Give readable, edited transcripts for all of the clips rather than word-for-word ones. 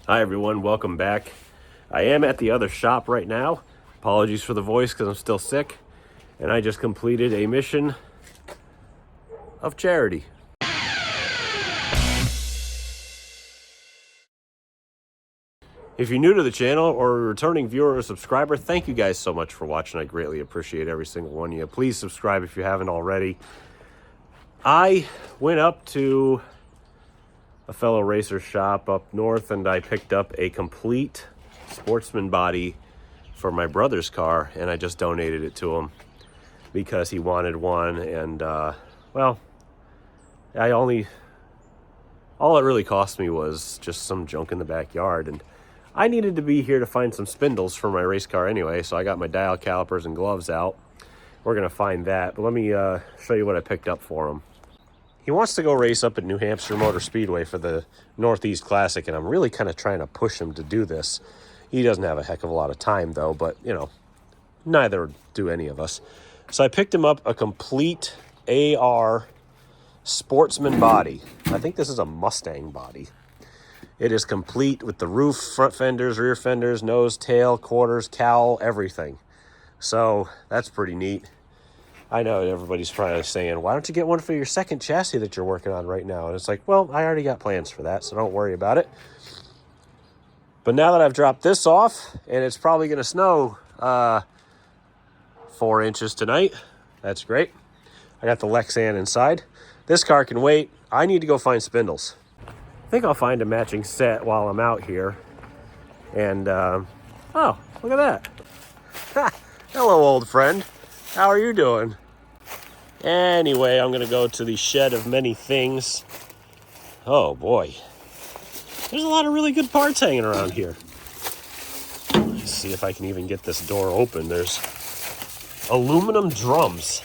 Hi everyone, welcome back. I am at the other shop right now. Apologies for the voice because I'm still sick. And I just completed a mission of charity. If you're new to the channel or a returning viewer or subscriber, thank you guys so much for watching. I greatly appreciate every single one of you. Please subscribe if you haven't already. I went up to a fellow racer shop up north and I picked up a complete sportsman body for my brother's car, and I just donated it to him because he wanted one. And well, all it really cost me was just some junk in the backyard, and I needed to be here to find some spindles for my race car anyway, so I got my dial calipers and gloves out. We're gonna find that, but let me show you what I picked up for him. He wants to go race up at New Hampshire Motor Speedway for the Northeast Classic, and I'm really kind of trying to push him to do this. He doesn't have a heck of a lot of time, though, but, you know, neither do any of us. So I picked him up a complete AR sportsman body. I think this is a Mustang body. It is complete with the roof, front fenders, rear fenders, nose, tail, quarters, cowl, everything. So that's pretty neat. I know everybody's probably saying, why don't you get one for your second chassis that you're working on right now? And it's like, well, I already got plans for that, so don't worry about it. But now that I've dropped this off, and it's probably going to snow 4 inches tonight, that's great. I got the Lexan inside. This car can wait. I need to go find spindles. I think I'll find a matching set while I'm out here. And, oh, look at that. Hello, old friend. How are you doing? Anyway, I'm going to go to the shed of many things. Oh, boy. There's a lot of really good parts hanging around here. Let's see if I can even get this door open. There's aluminum drums.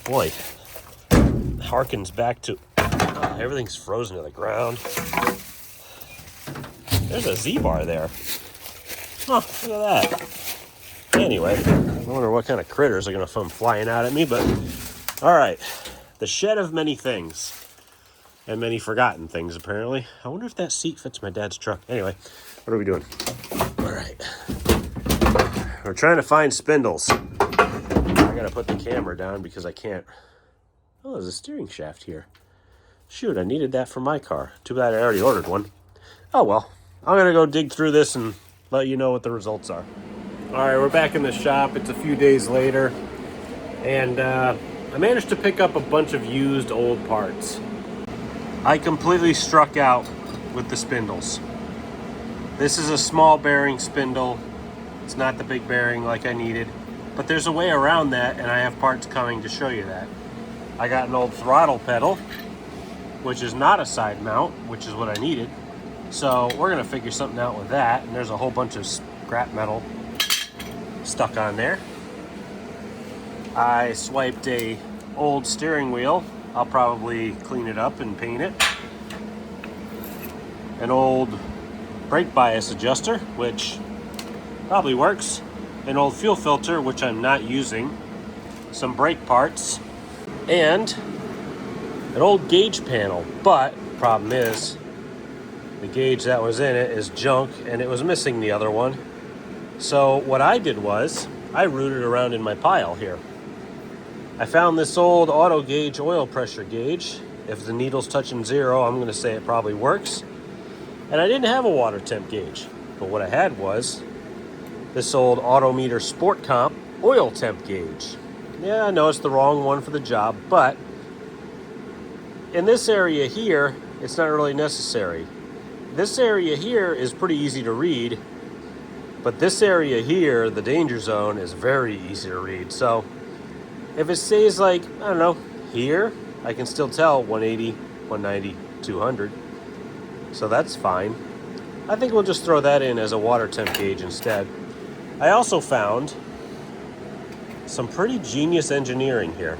Boy, harkens back to... everything's frozen to the ground. There's a Z-bar there. Huh, look at that. Anyway, I wonder what kind of critters are going to come flying out at me, but... all right, the shed of many things. And many forgotten things, apparently. I wonder if that seat fits my dad's truck. Anyway, what are we doing? All right. We're trying to find spindles. I got to put the camera down because I can't... oh, there's a steering shaft here. Shoot, I needed that for my car. Too bad I already ordered one. Oh, well. I'm going to go dig through this and let you know what the results are. All right, we're back in the shop. It's a few days later. And I managed to pick up a bunch of used old parts. I completely struck out with the spindles. This is a small bearing spindle. It's not the big bearing like I needed. But there's a way around that, and I have parts coming to show you that. I got an old throttle pedal, which is not a side mount, which is what I needed. So we're gonna figure something out with that, and there's a whole bunch of scrap metal stuck on there. I swiped a old steering wheel. I'll probably clean it up and paint it. An old brake bias adjuster, which probably works. An old fuel filter, which I'm not using. Some brake parts. And an old gauge panel. But the problem is, the gauge that was in it is junk, and it was missing the other one. So what I did was, I rooted around in my pile here. I found this old auto gauge oil pressure gauge. If the needle's touching 0, I'm going to say it probably works. And I didn't have a water temp gauge. But what I had was this old Autometer Sport Comp oil temp gauge. Yeah, I know it's the wrong one for the job, but in this area here, it's not really necessary. This area here is pretty easy to read, but this area here, the danger zone, is very easy to read. So if it stays like, I don't know, here, I can still tell 180, 190, 200. So that's fine. I think we'll just throw that in as a water temp gauge instead. I also found some pretty genius engineering here.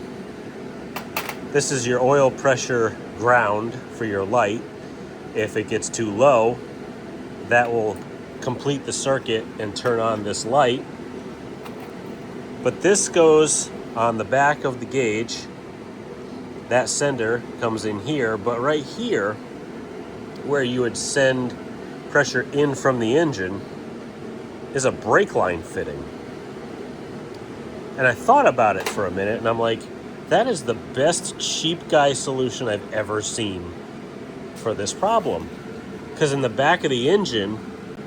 This is your oil pressure ground for your light. If it gets too low, that will complete the circuit and turn on this light. But this goes on the back of the gauge. That sender comes in here, but right here, where you would send pressure in from the engine is a brake line fitting. And I thought about it for a minute, and I'm like, that is the best cheap guy solution I've ever seen for this problem. Because in the back of the engine,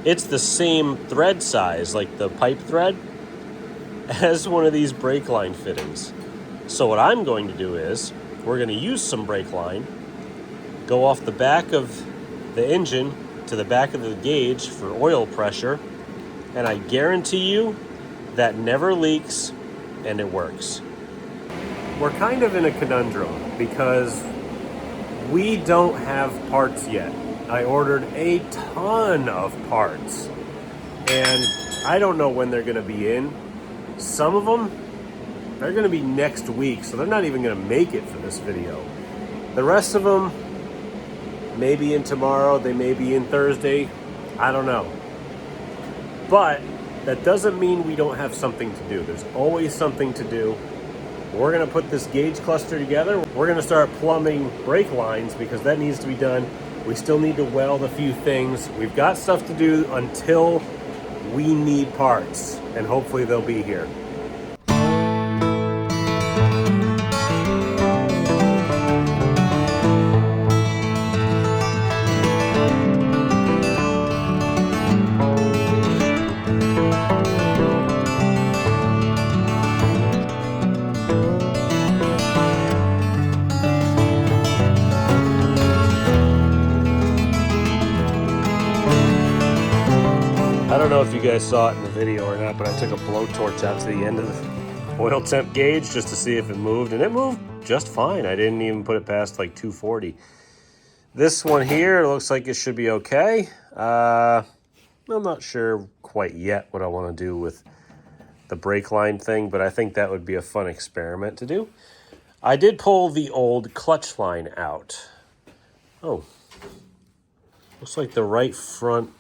it's the same thread size, like the pipe thread, as one of these brake line fittings. So what I'm going to do is, we're going to use some brake line, go off the back of the engine to the back of the gauge for oil pressure, and I guarantee you that never leaks and it works. We're kind of in a conundrum because we don't have parts yet. I ordered a ton of parts and I don't know when they're going to be in. Some of them, they're going to be next week, so they're not even going to make it for this video. The rest of them may be in tomorrow, they may be in Thursday, I don't know. But that doesn't mean we don't have something to do. There's always something to do. We're gonna put this gauge cluster together. We're gonna start plumbing brake lines because that needs to be done. We still need to weld a few things. We've got stuff to do until we need parts, and hopefully they'll be here. I don't know if you guys saw it in the video or not, but I took a blowtorch out to the end of the oil temp gauge just to see if it moved, and it moved just fine. I didn't even put it past like 240. This one here looks like it should be okay. I'm not sure quite yet what I want to do with the brake line thing, but I think that would be a fun experiment to do. I did pull the old clutch line out. Oh, looks like the right front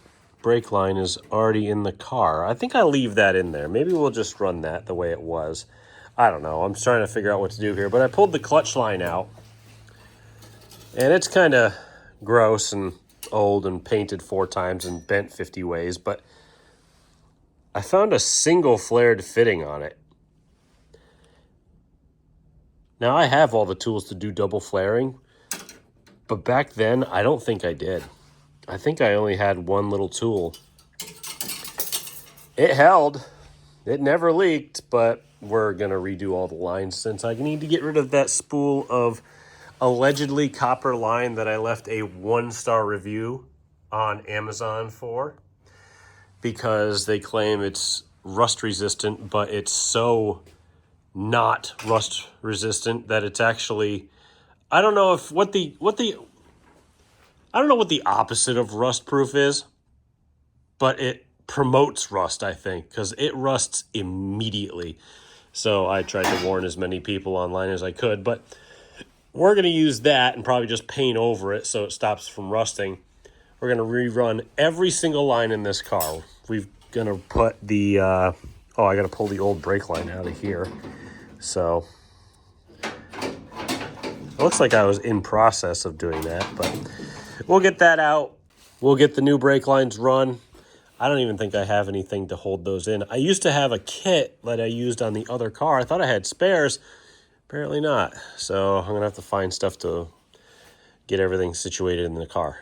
brake line is already in the car. I think I'll leave that in there. Maybe we'll just run that the way it was. I don't know. I'm trying to figure out what to do here, but I pulled the clutch line out, and it's kind of gross and old and painted 4 times and bent 50 ways, but I found a single flared fitting on it. Now, I have all the tools to do double flaring, but back then, I don't think I did. I think I only had one little tool. It held. It never leaked, but we're going to redo all the lines since I need to get rid of that spool of allegedly copper line that I left a 1-star review on Amazon for because they claim it's rust resistant, but it's so not rust resistant that it's actually, I don't know what the opposite of rust proof is, but it promotes rust, I think, because it rusts immediately. So I tried to warn as many people online as I could, but we're going to use that and probably just paint over it so it stops from rusting. We're going to rerun every single line in this car. We're going to put the, I got to pull the old brake line out of here. So it looks like I was in process of doing that, but we'll get that out. We'll get the new brake lines run. I don't even think I have anything to hold those in. I used to have a kit that I used on the other car. I thought I had spares. Apparently not. So I'm going to have to find stuff to get everything situated in the car.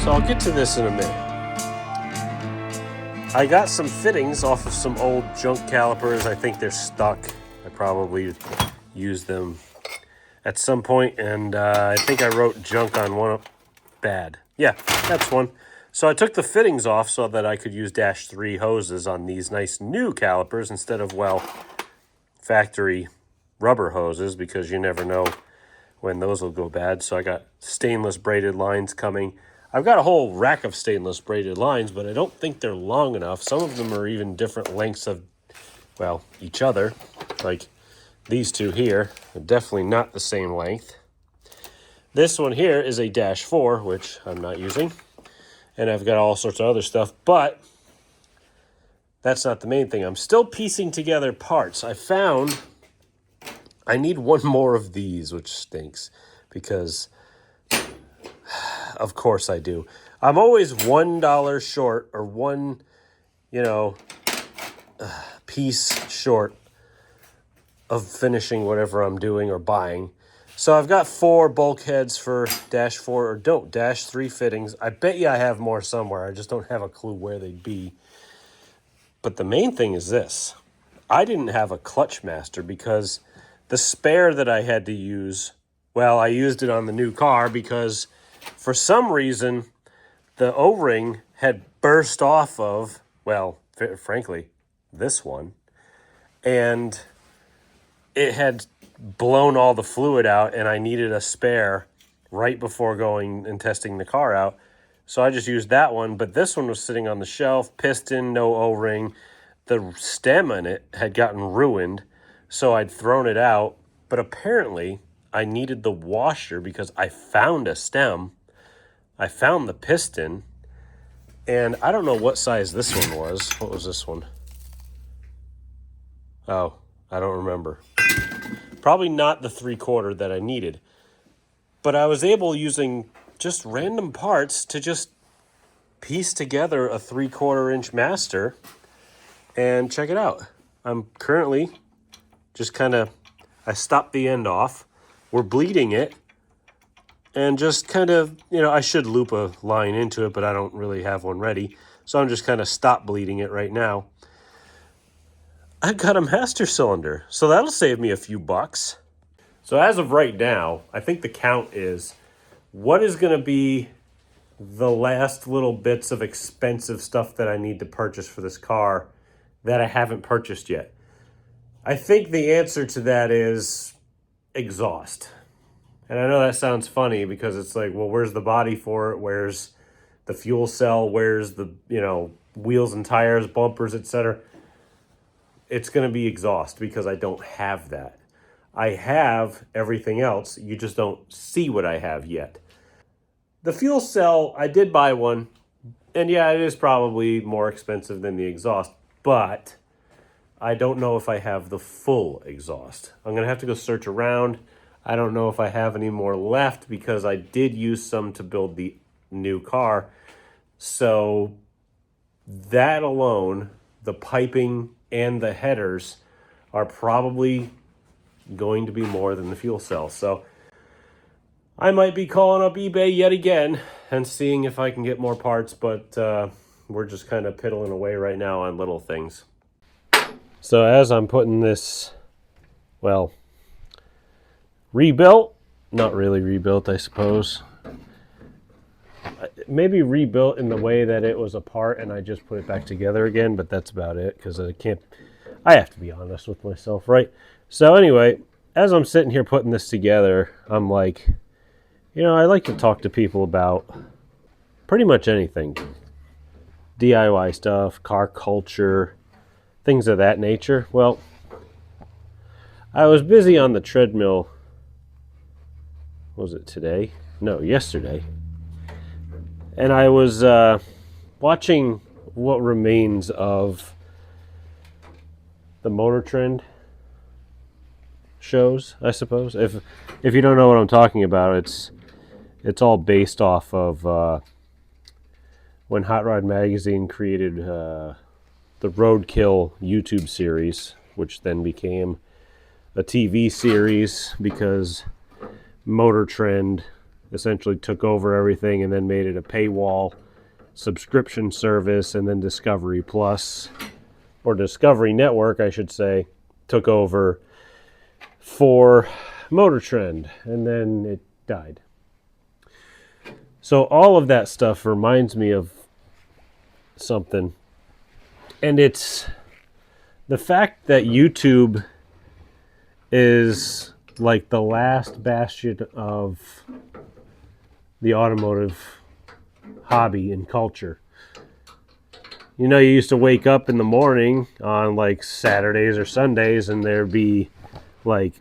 So I'll get to this in a minute. I got some fittings off of some old junk calipers. I think they're stuck. I probably used them at some point, and I think I wrote junk on one. Bad. Yeah, that's one. So I took the fittings off so that I could use -3 hoses on these nice new calipers instead of, well, factory rubber hoses, because you never know when those will go bad. So I got stainless braided lines coming. I've got a whole rack of stainless braided lines, but I don't think they're long enough. Some of them are even different lengths of well, each other. Like these two here are definitely not the same length. This one here is a -4, which I'm not using. And I've got all sorts of other stuff, but that's not the main thing. I'm still piecing together parts. I found I need one more of these, which stinks because of course I do. I'm always $1 short or one, piece short of finishing whatever I'm doing or buying. So I've got 4 bulkheads for -4 or -3 fittings. I bet you I have more somewhere. I just don't have a clue where they'd be. But the main thing is this. I didn't have a clutch master because the spare that I had to use, well, I used it on the new car because for some reason the O-ring had burst off of, well, frankly, this one. And it had blown all the fluid out and I needed a spare right before going and testing the car out. So I just used that one, but this one was sitting on the shelf, piston, no O-ring. The stem in it had gotten ruined, so I'd thrown it out. But apparently I needed the washer because I found a stem. I found the piston, and I don't know what size this one was. What was this one? Oh, I don't remember. Probably not the 3/4 that I needed. But I was able, using just random parts, to just piece together a 3/4 inch master. And check it out. I'm currently just I stopped the end off. We're bleeding it. And just I should loop a line into it, but I don't really have one ready. So I'm just stop bleeding it right now. I've got a master cylinder, so that'll save me a few bucks. So as of right now, I think the count is what is going to be the last little bits of expensive stuff that I need to purchase for this car that I haven't purchased yet. I think the answer to that is exhaust. And I know that sounds funny because it's like, well, where's the body for it? Where's the fuel cell? Where's the, wheels and tires, bumpers, etc.? It's going to be exhaust because I don't have that. I have everything else. You just don't see what I have yet. The fuel cell, I did buy one. And yeah, it is probably more expensive than the exhaust. But I don't know if I have the full exhaust. I'm going to have to go search around. I don't know if I have any more left because I did use some to build the new car. So that alone, the piping and the headers, are probably going to be more than the fuel cell. So I might be calling up eBay yet again and seeing if I can get more parts, but we're just piddling away right now on little things. So as I'm putting this, well, rebuilt, not really rebuilt, I suppose. Maybe rebuilt in the way that it was apart and I just put it back together again, but that's about it because I have to be honest with myself, right? So anyway, as I'm sitting here putting this together, I'm like, I like to talk to people about pretty much anything. DIY stuff, car culture, things of that nature. Well, I was busy on the treadmill, was it today? No, yesterday. And I was watching what remains of the Motor Trend shows, I suppose. If you don't know what I'm talking about, it's all based off of when Hot Rod Magazine created the Roadkill YouTube series, which then became a TV series because Motor Trend essentially took over everything and then made it a paywall subscription service, and then Discovery Plus, or Discovery Network, I should say, took over for Motor Trend, and then it died. So all of that stuff reminds me of something, and it's the fact that YouTube is like the last bastion of the automotive hobby and culture. You know, you used to wake up in the morning on like Saturdays or Sundays and there'd be like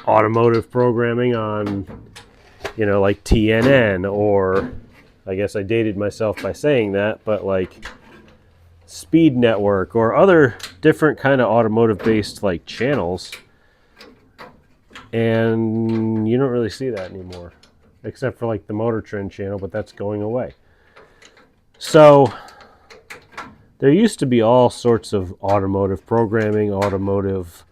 automotive programming on, you know, like TNN, or I guess I dated myself by saying that, but like Speed Network or other different kind of automotive based like channels. And you don't really see that anymore, except for like the Motor Trend channel, but that's going away. So there used to be all sorts of automotive programming, automotive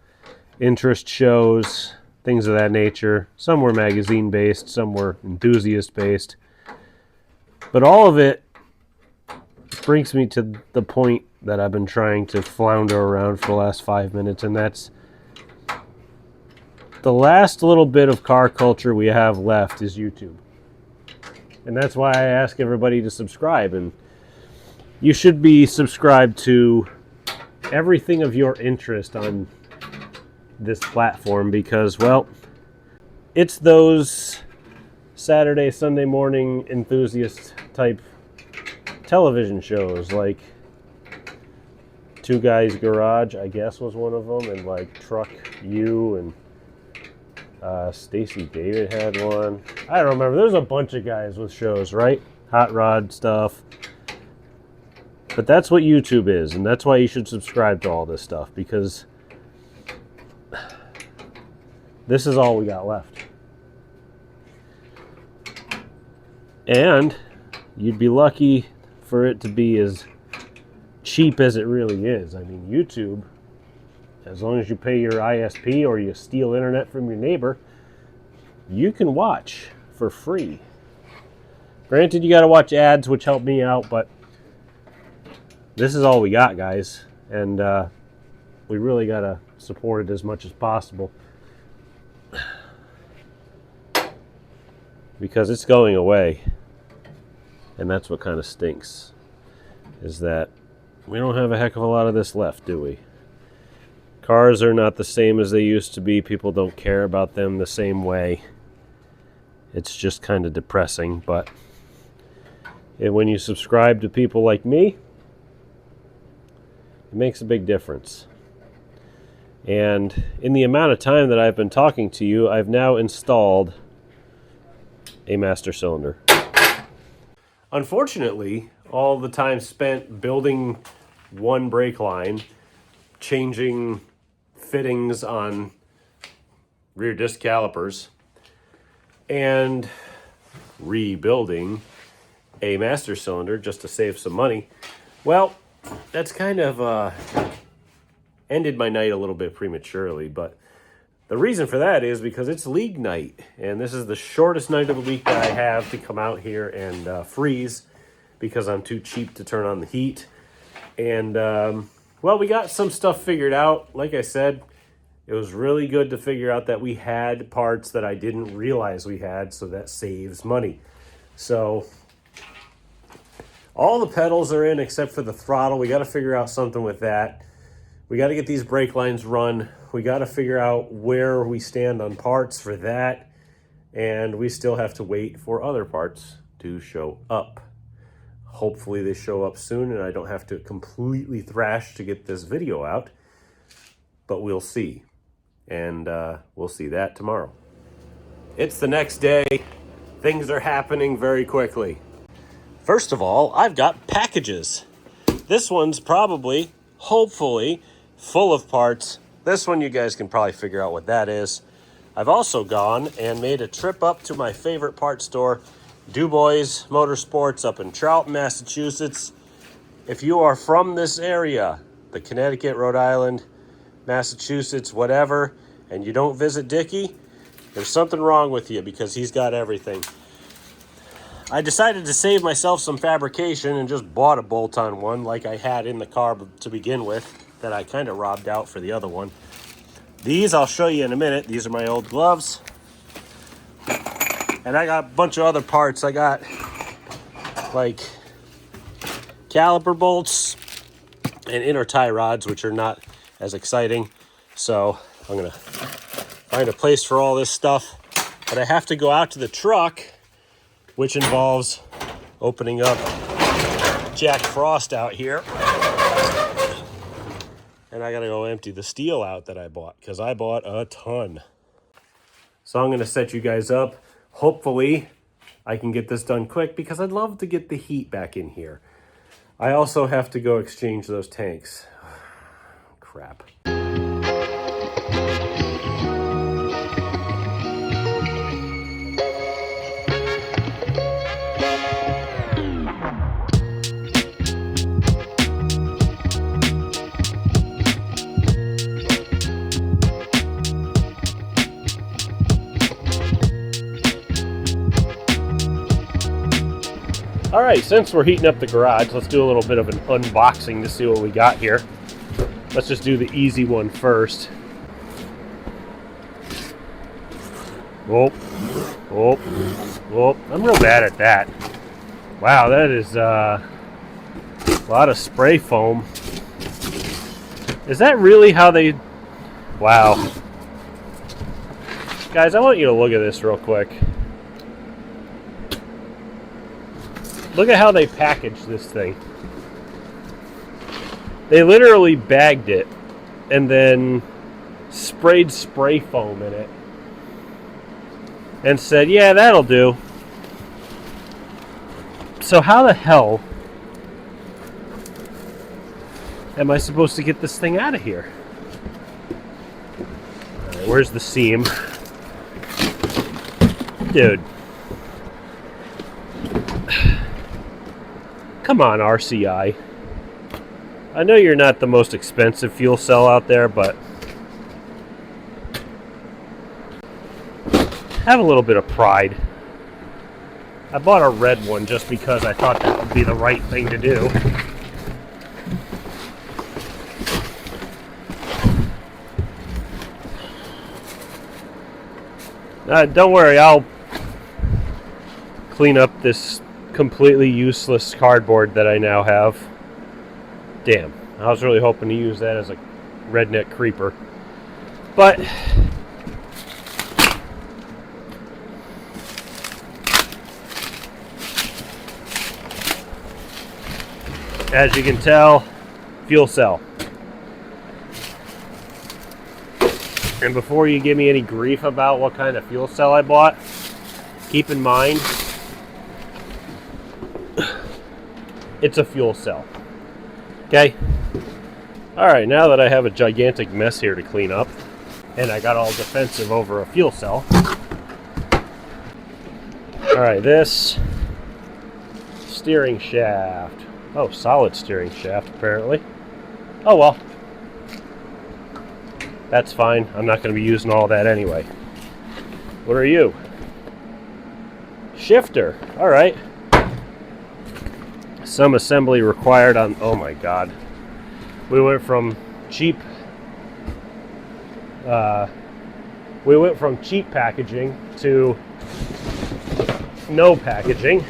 interest shows, things of that nature. Some were magazine based, some were enthusiast based. But all of it brings me to the point that I've been trying to flounder around for the last 5 minutes, and that's the last little bit of car culture we have left is YouTube. And that's why I ask everybody to subscribe. And you should be subscribed to everything of your interest on this platform because, well, it's those Saturday, Sunday morning enthusiast type television shows like Two Guys Garage, I guess, was one of them, and like Truck U, and Stacy David had one. I don't remember. There's a bunch of guys with shows, right? Hot rod stuff. But that's what YouTube is, and that's why you should subscribe to all this stuff, because this is all we got left. And you'd be lucky for it to be as cheap as it really is. I mean, YouTube, as long as you pay your ISP or you steal internet from your neighbor, you can watch for free. Granted, you got to watch ads, which help me out, but this is all we got, guys. And we really got to support it as much as possible, because it's going away. And that's what kind of stinks, is that we don't have a heck of a lot of this left, do we? Cars are not the same as they used to be. People don't care about them the same way. It's just kind of depressing, but when you subscribe to people like me, it makes a big difference. And in the amount of time that I've been talking to you, I've now installed a master cylinder. Unfortunately, all the time spent building one brake line, changing fittings on rear disc calipers, and rebuilding a master cylinder just to save some money, well, that's kind of ended my night a little bit prematurely. But the reason for that is because it's league night, and this is the shortest night of the week that I have to come out here and freeze, because I'm too cheap to turn on the heat. And well, we got some stuff figured out. Like I said, it was really good to figure out that we had parts that I didn't realize we had, so that saves money. So all the pedals are in except for the throttle. We got to figure out something with that. We got to get these brake lines run. We got to figure out where we stand on parts for that. And we still have to wait for other parts to show up. Hopefully they show up soon and I don't have to completely thrash to get this video out. But we'll see. And we'll see that tomorrow. It's the next day. Things are happening very quickly. First of all, I've got packages. This one's probably, hopefully, full of parts. This one you guys can probably figure out what that is. I've also gone and made a trip up to my favorite parts store, DuBois Motorsports, up in Charlton, Massachusetts. If you are from this area, the Connecticut, Rhode Island, Massachusetts, whatever, and you don't visit Dickie, there's something wrong with you, because he's got everything. I decided to save myself some fabrication and just bought a bolt-on one like I had in the car to begin with, that I kind of robbed out for the other one. These I'll show you in a minute. These are my old gloves. And I got a bunch of other parts. I got like caliper bolts and inner tie rods, which are not as exciting. So I'm gonna find a place for all this stuff. But I have to go out to the truck, which involves opening up Jack Frost out here. And I gotta go empty the steel out that I bought, because I bought a ton. So I'm gonna set you guys up. Hopefully I can get this done quick, because I'd love to get the heat back in here. I also have to go exchange those tanks. Crap. All right, since we're heating up the garage, let's do a little bit of an unboxing to see what we got here. Let's just do the easy one first. Whoop, whoop, whoop. I'm real bad at that. Wow, that is a lot of spray foam. Is that really how they... Wow. Guys, I want you to look at this real quick. Look at how they packaged this thing. They literally bagged it and then sprayed spray foam in it and said, yeah, that'll do. So how the hell am I supposed to get this thing out of here? All right, where's the seam? Dude. Come on, RCI. I know you're not the most expensive fuel cell out there, but have a little bit of pride. I bought a red one just because I thought that would be the right thing to do. Don't worry, I'll clean up this completely useless cardboard that I now have. Damn, I was really hoping to use that as a redneck creeper. But as you can tell, fuel cell. And before you give me any grief about what kind of fuel cell I bought, keep in mind it's a fuel cell. Okay? Alright, now that I have a gigantic mess here to clean up, and I got all defensive over a fuel cell. Alright, this steering shaft. Oh, solid steering shaft, apparently. Oh well. That's fine. I'm not going to be using all that anyway. What are you? Shifter. Alright. Some assembly required on... Oh my god. We went from cheap... packaging to no packaging.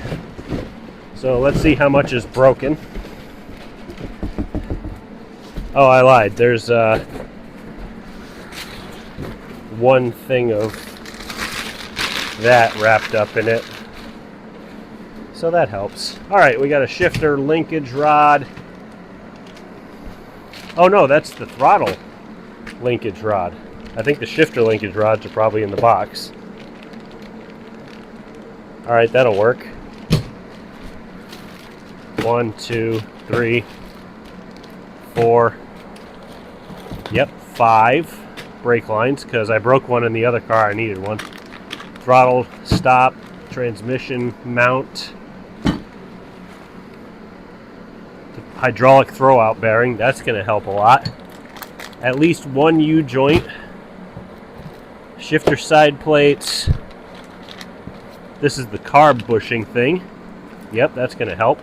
So let's see how much is broken. Oh, I lied. There's one thing of that wrapped up in it. So that helps. Alright, we got a shifter linkage rod. Oh no, that's the throttle linkage rod. I think the shifter linkage rods are probably in the box. Alright, that'll work. 1, 2, 3, 4. Yep, 5 brake lines, because I broke one in the other car. I needed one. Throttle, stop, transmission, mount. Hydraulic throwout bearing, that's going to help a lot. At least one U-joint. Shifter side plates. This is the carb bushing thing. Yep, that's going to help.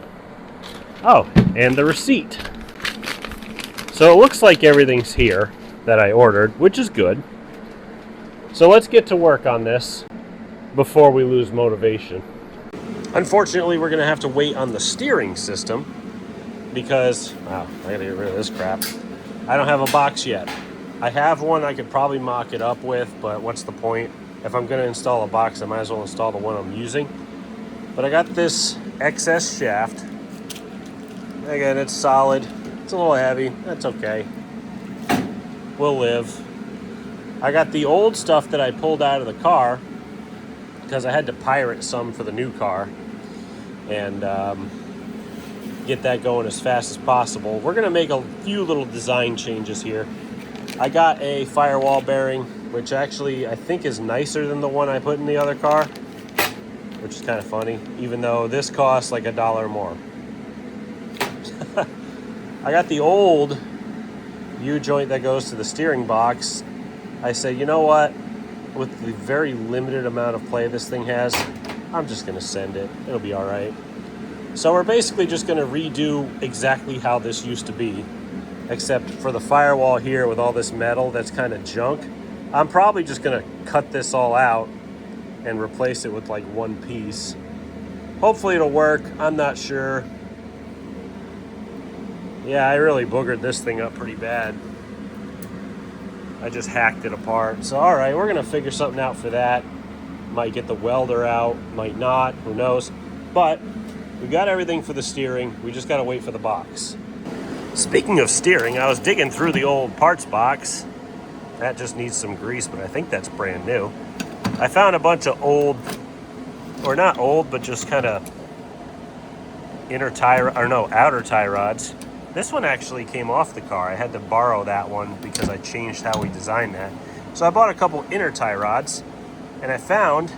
Oh, and the receipt. So it looks like everything's here that I ordered, which is good. So let's get to work on this before we lose motivation. Unfortunately, we're going to have to wait on the steering system because, wow, I got to get rid of this crap. I don't have a box yet. I have one I could probably mock it up with, but what's the point? If I'm going to install a box, I might as well install the one I'm using. But I got this XS shaft. Again, it's solid. It's a little heavy. That's okay. will live. I got the old stuff that I pulled out of the car because I had to pirate some for the new car and get that going as fast as possible. We're going to make a few little design changes here. I got a firewall bearing, which actually I think is nicer than the one I put in the other car, which is kind of funny, even though this costs like $1 more. I got the old U-joint that goes to the steering box. I said, you know what? With the very limited amount of play this thing has, I'm just going to send it. It'll be all right. So we're basically just going to redo exactly how this used to be, except for the firewall here with all this metal that's kind of junk. I'm probably just going to cut this all out and replace it with like one piece. Hopefully it'll work. I'm not sure. Yeah, I really boogered this thing up pretty bad. I just hacked it apart. So all right, we're going to figure something out for that. Might get the welder out, might not, who knows. But we got everything for the steering. We just got to wait for the box. Speaking of steering, I was digging through the old parts box. That just needs some grease, but I think that's brand new. I found a bunch of old, or not old, but just kind of outer tie rods. This one actually came off the car. I had to borrow that one because I changed how we designed that. So I bought a couple inner tie rods, and I found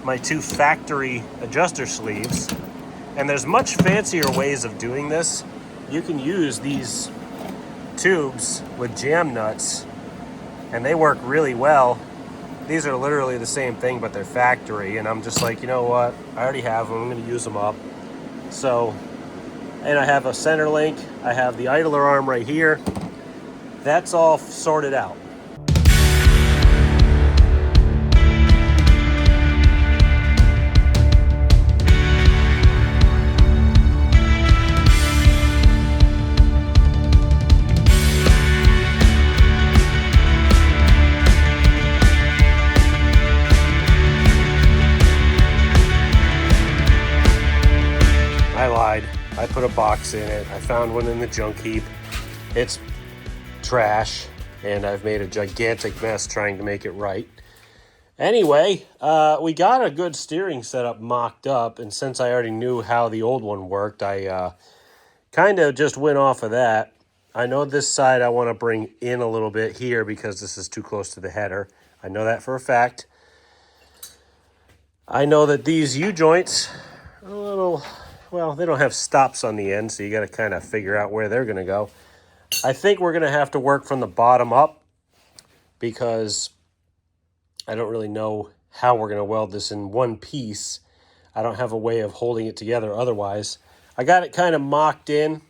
my 2 factory adjuster sleeves. And there's much fancier ways of doing this. You can use these tubes with jam nuts, and they work really well. These are literally the same thing, but they're factory, and I'm just like, you know what? I already have them. I'm going to use them up. So, and I have a center link. I have the idler arm right here. That's all sorted out. I put a box in it. I found one in the junk heap. It's trash, and I've made a gigantic mess trying to make it right. Anyway, we got a good steering setup mocked up, and since I already knew how the old one worked, I kind of just went off of that. I know this side I want to bring in a little bit here because this is too close to the header. I know that for a fact. I know that these U-joints are a little... Well, they don't have stops on the end, so you got to kind of figure out where they're going to go. I think we're going to have to work from the bottom up because I don't really know how we're going to weld this in one piece. I don't have a way of holding it together otherwise. I got it kind of mocked in.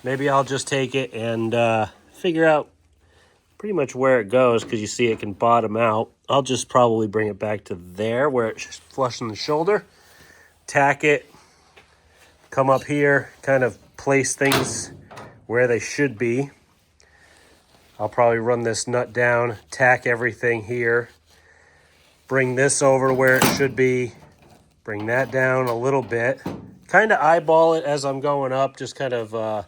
Maybe I'll just take it and figure out pretty much where it goes because you see it can bottom out. I'll just probably bring it back to there where it's flush in the shoulder. Tack it. Come up here, kind of place things where they should be. I'll probably run this nut down, tack everything here. Bring this over where it should be. Bring that down a little bit. Kind of eyeball it as I'm going up, just kind of,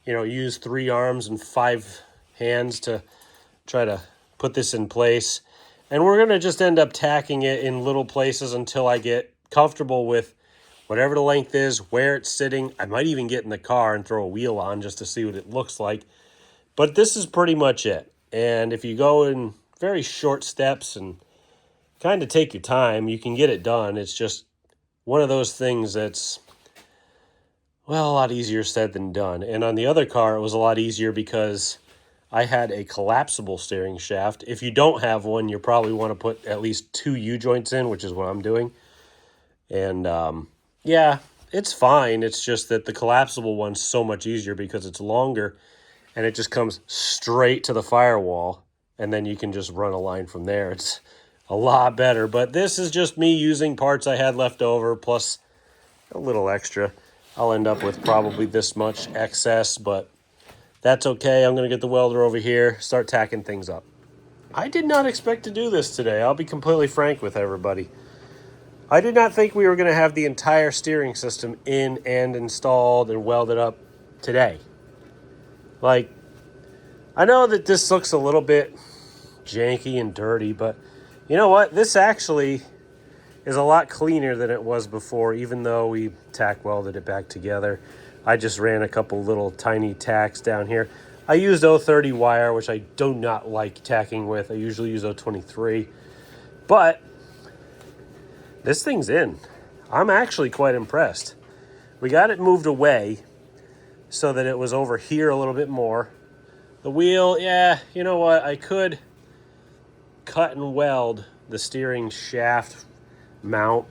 use 3 arms and 5 hands to try to put this in place. And we're going to just end up tacking it in little places until I get comfortable with whatever the length is, where it's sitting. I might even get in the car and throw a wheel on just to see what it looks like. But this is pretty much it. And if you go in very short steps and kind of take your time, you can get it done. It's just one of those things that's, well, a lot easier said than done. And on the other car, it was a lot easier because I had a collapsible steering shaft. If you don't have one, you probably want to put at least 2 U-joints in, which is what I'm doing. And, yeah, it's fine. It's just that the collapsible one's so much easier because it's longer and it just comes straight to the firewall and then you can just run a line from there. It's a lot better. But this is just me using parts I had left over plus a little extra. I'll end up with probably this much excess, but that's okay. I'm going to get the welder over here, start tacking things up. I did not expect to do this today. I'll be completely frank with everybody. I did not think we were going to have the entire steering system in and installed and welded up today. Like, I know that this looks a little bit janky and dirty, but you know what? This actually is a lot cleaner than it was before, even though we tack welded it back together. I just ran a couple little tiny tacks down here. I used 030 wire, which I do not like tacking with. I usually use 023, but this thing's in. I'm actually quite impressed. We got it moved away so that it was over here a little bit more. The wheel, yeah, you know what? I could cut and weld the steering shaft mount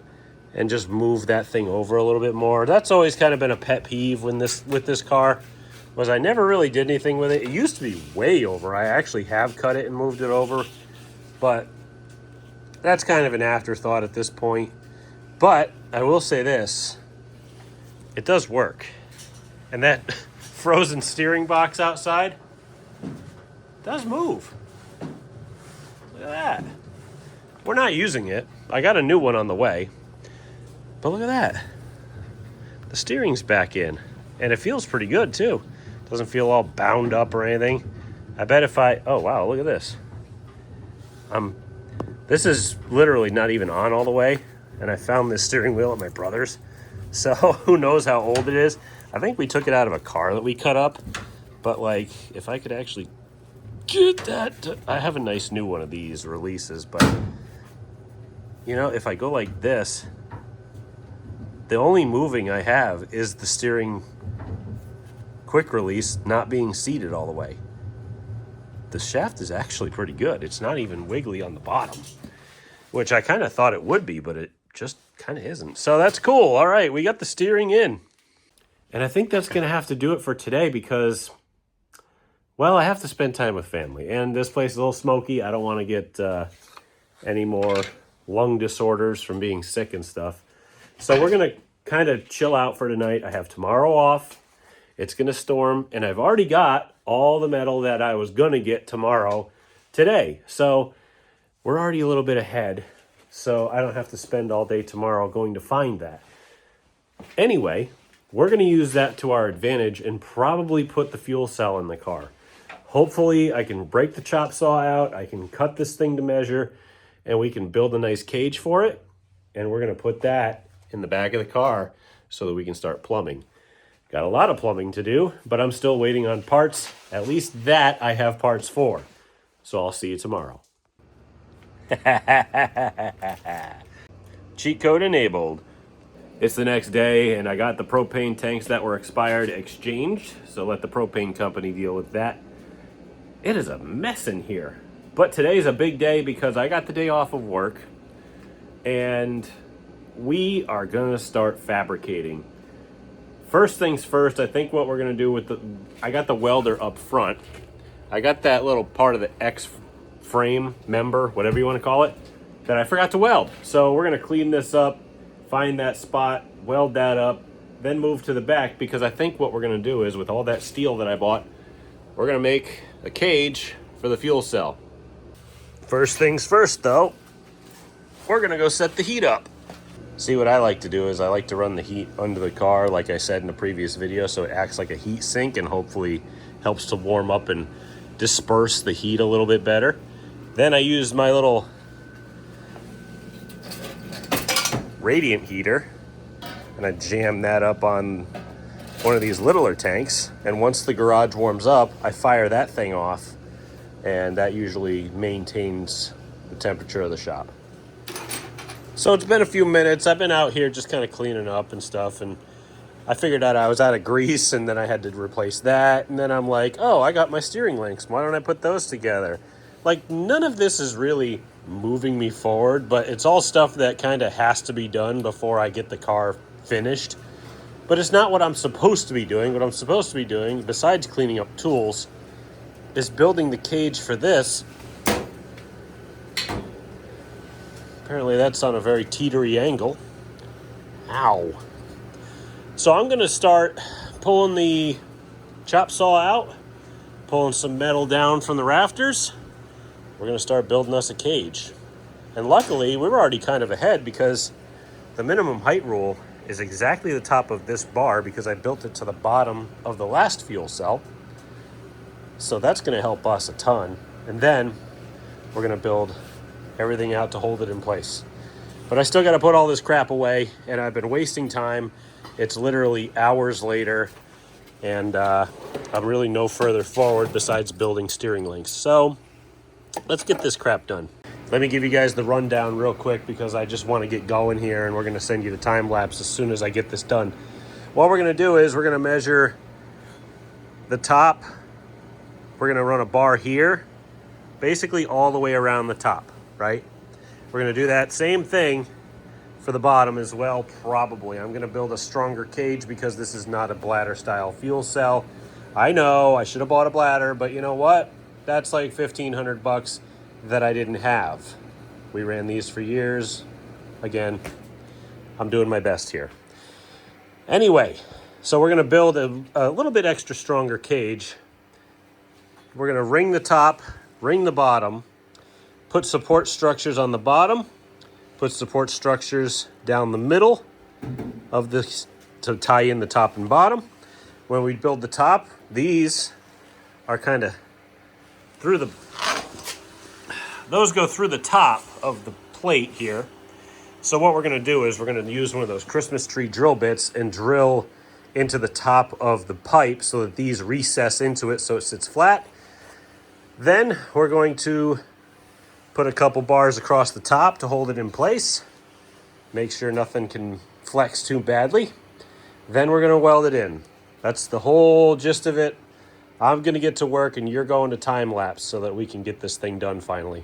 and just move that thing over a little bit more. That's always kind of been a pet peeve with this car, was I never really did anything with it. It used to be way over. I actually have cut it and moved it over, but that's kind of an afterthought at this point. But I will say this, it does work. And that frozen steering box outside does move. Look at that. We're not using it. I got a new one on the way. But look at that. The steering's back in. And it feels pretty good too. Doesn't feel all bound up or anything. I bet if oh wow, look at this. This is literally not even on all the way. And I found this steering wheel at my brother's. So who knows how old it is. I think we took it out of a car that we cut up. But like, if I could actually get that, I have a nice new one of these releases, but you know, if I go like this, the only moving I have is the steering quick release not being seated all the way. The shaft is actually pretty good. It's not even wiggly on the bottom, which I kind of thought it would be, but it just kind of isn't. So that's cool. All right, we got the steering in. And I think that's going to have to do it for today because, well, I have to spend time with family. And this place is a little smoky. I don't want to get any more lung disorders from being sick and stuff. So we're going to kind of chill out for tonight. I have tomorrow off. It's going to storm. And I've already got all the metal that I was going to get tomorrow today. So we're already a little bit ahead. So I don't have to spend all day tomorrow going to find that. Anyway, we're going to use that to our advantage and probably put the fuel cell in the car. Hopefully I can break the chop saw out. I can cut this thing to measure and we can build a nice cage for it. And we're going to put that in the back of the car so that we can start plumbing. Got a lot of plumbing to do, but I'm still waiting on parts. At least that I have parts for. So I'll see you tomorrow. Cheat code enabled. It's the next day and I got the propane tanks that were expired exchanged. So let the propane company deal with that. It is a mess in here. But today's a big day because I got the day off of work and we are gonna start fabricating. First things first, I think what we're gonna do with I got the welder up front. I got that little part of the X frame member, whatever you want to call it, that I forgot to weld. So we're gonna clean this up, find that spot, weld that up, then move to the back because I think what we're gonna do is with all that steel that I bought, we're gonna make a cage for the fuel cell. First things first though, we're gonna go set the heat up. See, what I like to do is I like to run the heat under the car, like I said in the previous video, so it acts like a heat sink and hopefully helps to warm up and disperse the heat a little bit better. Then I use my little radiant heater and I jam that up on one of these littler tanks. And once the garage warms up, I fire that thing off and that usually maintains the temperature of the shop. So it's been a few minutes. I've been out here just kind of cleaning up and stuff, and I figured out I was out of grease and then I had to replace that. And then I'm like, oh, I got my steering links. Why don't I put those together? Like, none of this is really moving me forward, but it's all stuff that kind of has to be done before I get the car finished. But it's not what I'm supposed to be doing. What I'm supposed to be doing, besides cleaning up tools, is building the cage for this. Apparently that's on a very teetery angle. Ow. So I'm going to start pulling the chop saw out, pulling some metal down from the rafters. We're going to start building us a cage. And luckily, we're already kind of ahead because the minimum height rule is exactly the top of this bar because I built it to the bottom of the last fuel cell. So that's going to help us a ton. And then we're going to build everything out to hold it in place. But I still got to put all this crap away, and I've been wasting time. It's literally hours later, and I'm really no further forward besides building steering links. So let's get this crap done. Let me give you guys the rundown real quick because I just want to get going here, and we're going to send you the time lapse as soon as I get this done. What we're going to do is we're going to measure the top. We're going to run a bar here, basically all the way around the top, right? We're going to do that same thing for the bottom as well, probably. I'm going to build a stronger cage because this is not a bladder style fuel cell. I know I should have bought a bladder, but you know what? That's like $1,500 that I didn't have. We ran these for years. Again, I'm doing my best here. Anyway, so we're going to build a little bit extra stronger cage. We're going to ring the top, ring the bottom, put support structures on the bottom, put support structures down the middle of this to tie in the top and bottom. When we build the top, these are kind of those go through the top of the plate here. So what we're going to do is we're going to use one of those Christmas tree drill bits and drill into the top of the pipe so that these recess into it so it sits flat. Then we're going to put a couple bars across the top to hold it in place. Make sure nothing can flex too badly. Then we're going to weld it in. That's the whole gist of it. I'm going to get to work and you're going to time lapse so that we can get this thing done finally.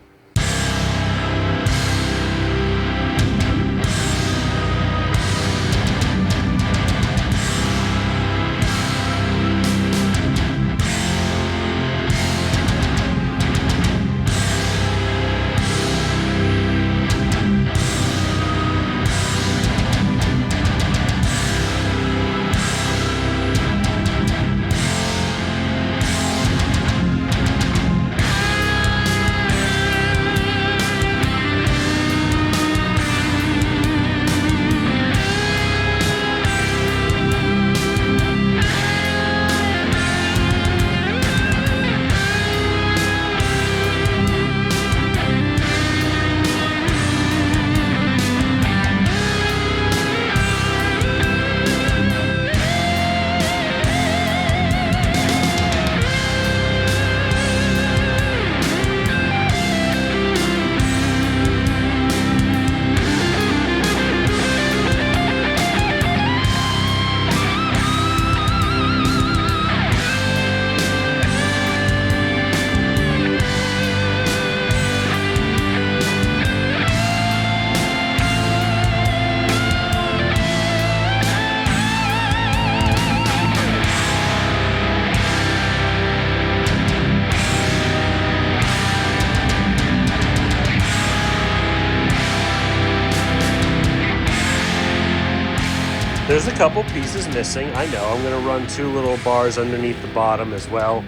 There's a couple pieces missing. I know I'm going to run 2 little bars underneath the bottom as well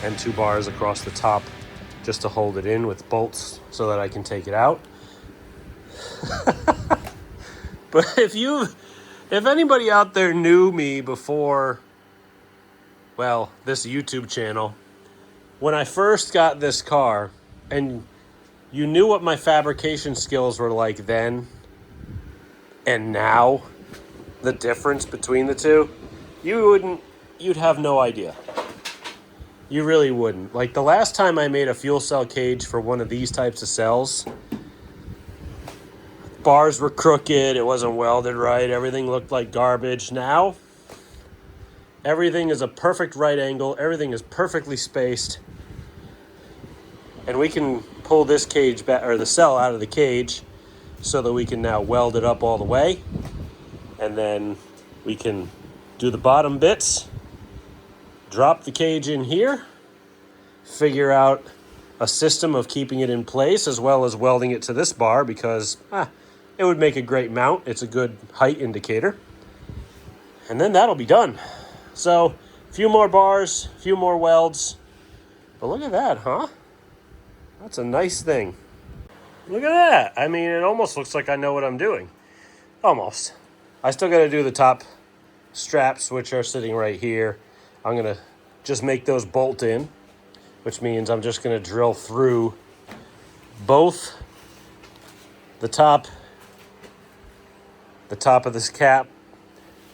and 2 bars across the top just to hold it in with bolts so that I can take it out. But if anybody out there knew me before, well, this YouTube channel, when I first got this car and you knew what my fabrication skills were like then and now, the difference between the two, you'd have no idea. You really wouldn't. Like the last time I made a fuel cell cage for one of these types of cells, bars were crooked, it wasn't welded right, everything looked like garbage. Now, everything is a perfect right angle, everything is perfectly spaced, and we can pull this cage back, or the cell out of the cage, so that we can now weld it up all the way. And then we can do the bottom bits, drop the cage in here, figure out a system of keeping it in place as well as welding it to this bar because it would make a great mount. It's a good height indicator. And then that'll be done. So a few more bars, a few more welds. But look at that, huh? That's a nice thing. Look at that. I mean, it almost looks like I know what I'm doing. Almost. I still got to do the top straps, which are sitting right here. I'm going to just make those bolt in. which means I'm just going to drill through both the top of this cap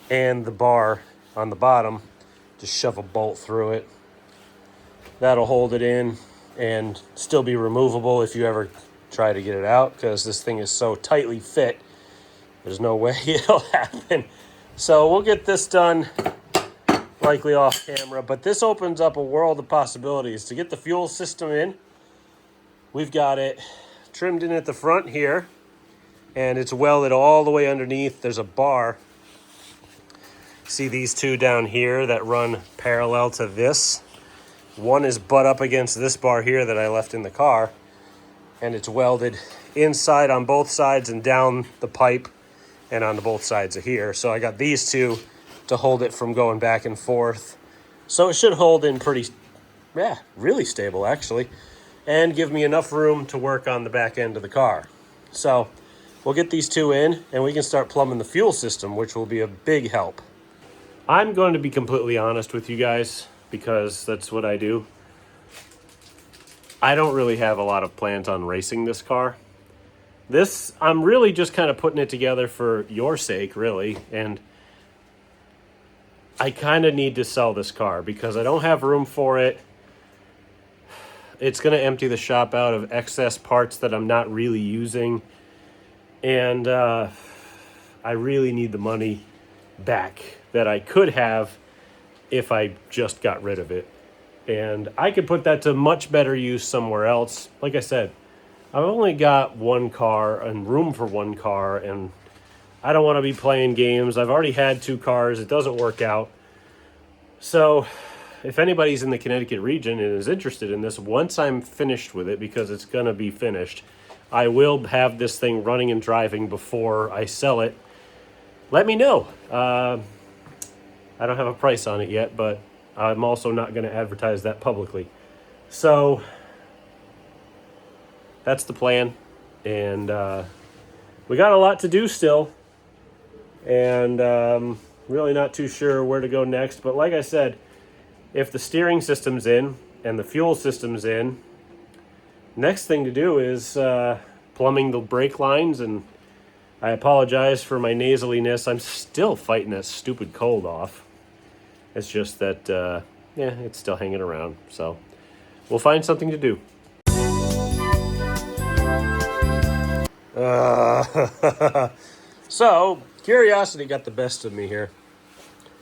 and the bar on the bottom. Just shove a bolt through it. That'll hold it in and still be removable if you ever try to get it out, because this thing is so tightly fit, there's no way it'll happen. So we'll get this done likely off camera, but this opens up a world of possibilities. To get the fuel system in, we've got it trimmed in at the front here, and it's welded all the way underneath. There's a bar. See these two down here that run parallel to this? One is butt up against this bar here that I left in the car, and it's welded inside on both sides and down the pipe and on both sides of here. So I got these two to hold it from going back and forth. So it should hold in pretty, really stable actually, and give me enough room to work on the back end of the car. So we'll get these two in and we can start plumbing the fuel system, which will be a big help. I'm going to be completely honest with you guys because that's what I do. I don't really have a lot of plans on racing this car. I'm really just kind of putting it together for your sake, really. And I kind of need to sell this car because I don't have room for it. It's going to empty the shop out of excess parts that I'm not really using. And I really need the money back that I could have if I just got rid of it. And I could put that to much better use somewhere else. Like I said, I've only got one car and room for one car, and I don't want to be playing games. I've already had two cars. It doesn't work out. So if anybody's in the Connecticut region and is interested in this, once I'm finished with it, because it's going to be finished, I will have this thing running and driving before I sell it. Let me know. I don't have a price on it yet, but I'm also not going to advertise that publicly. So that's the plan. And we got a lot to do still. And really not too sure where to go next. But like I said, if the steering system's in and the fuel system's in, next thing to do is plumbing the brake lines. And I apologize for my nasaliness. I'm still fighting that stupid cold off. It's just that, it's still hanging around. So we'll find something to do. So curiosity got the best of me here.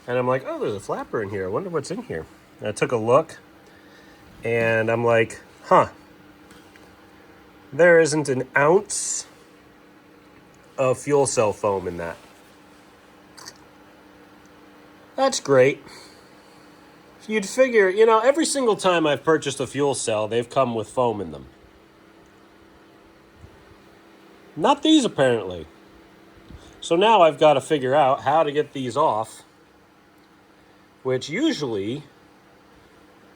And I'm like, oh, there's a flapper in here. I wonder what's in here. And I took a look. And I'm like, there isn't an ounce of fuel cell foam in that. That's great. You'd figure, every single time I've purchased a fuel cell, they've come with foam in them. Not these, apparently. So now I've got to figure out how to get these off, which usually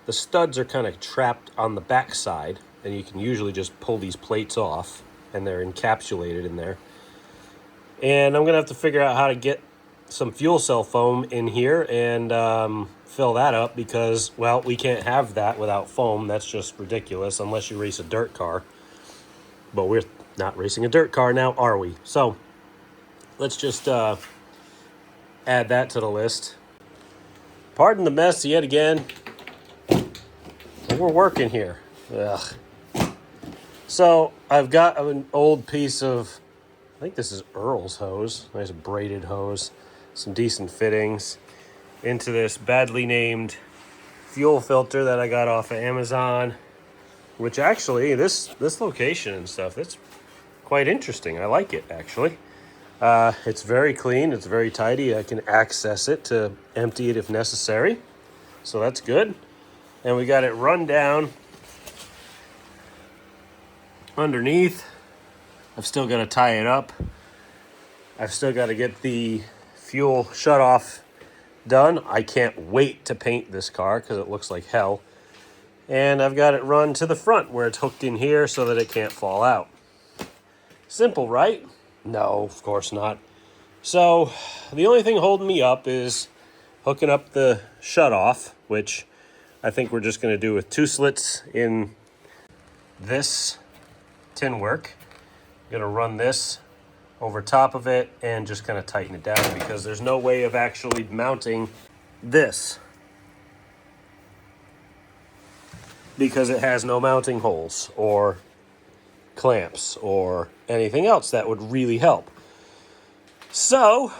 the studs are kind of trapped on the back side, and you can usually just pull these plates off, and they're encapsulated in there. And I'm going to have to figure out how to get some fuel cell foam in here and fill that up because, well, we can't have that without foam. That's just ridiculous unless you race a dirt car. But we're not racing a dirt car now, are we? So let's just add that to the list. Pardon the mess yet again. We're working here. Ugh. So I've got an old piece of, I think this is Earl's hose, nice braided hose, some decent fittings, into this badly named fuel filter that I got off of Amazon, which actually, this location and stuff, it's quite interesting. I like it, actually. It's very clean. It's very tidy. I can access it to empty it if necessary. So that's good. And we got it run down underneath. I've still got to tie it up. I've still got to get the fuel shutoff done. I can't wait to paint this car because it looks like hell. And I've got it run to the front where it's hooked in here so that it can't fall out. Simple, right? No, of course not. So the only thing holding me up is hooking up the shutoff, which I think we're just going to do with 2 slits in this tin work. I'm going to run this over top of it and just kind of tighten it down because there's no way of actually mounting this because it has no mounting holes or clamps or anything else that would really help. So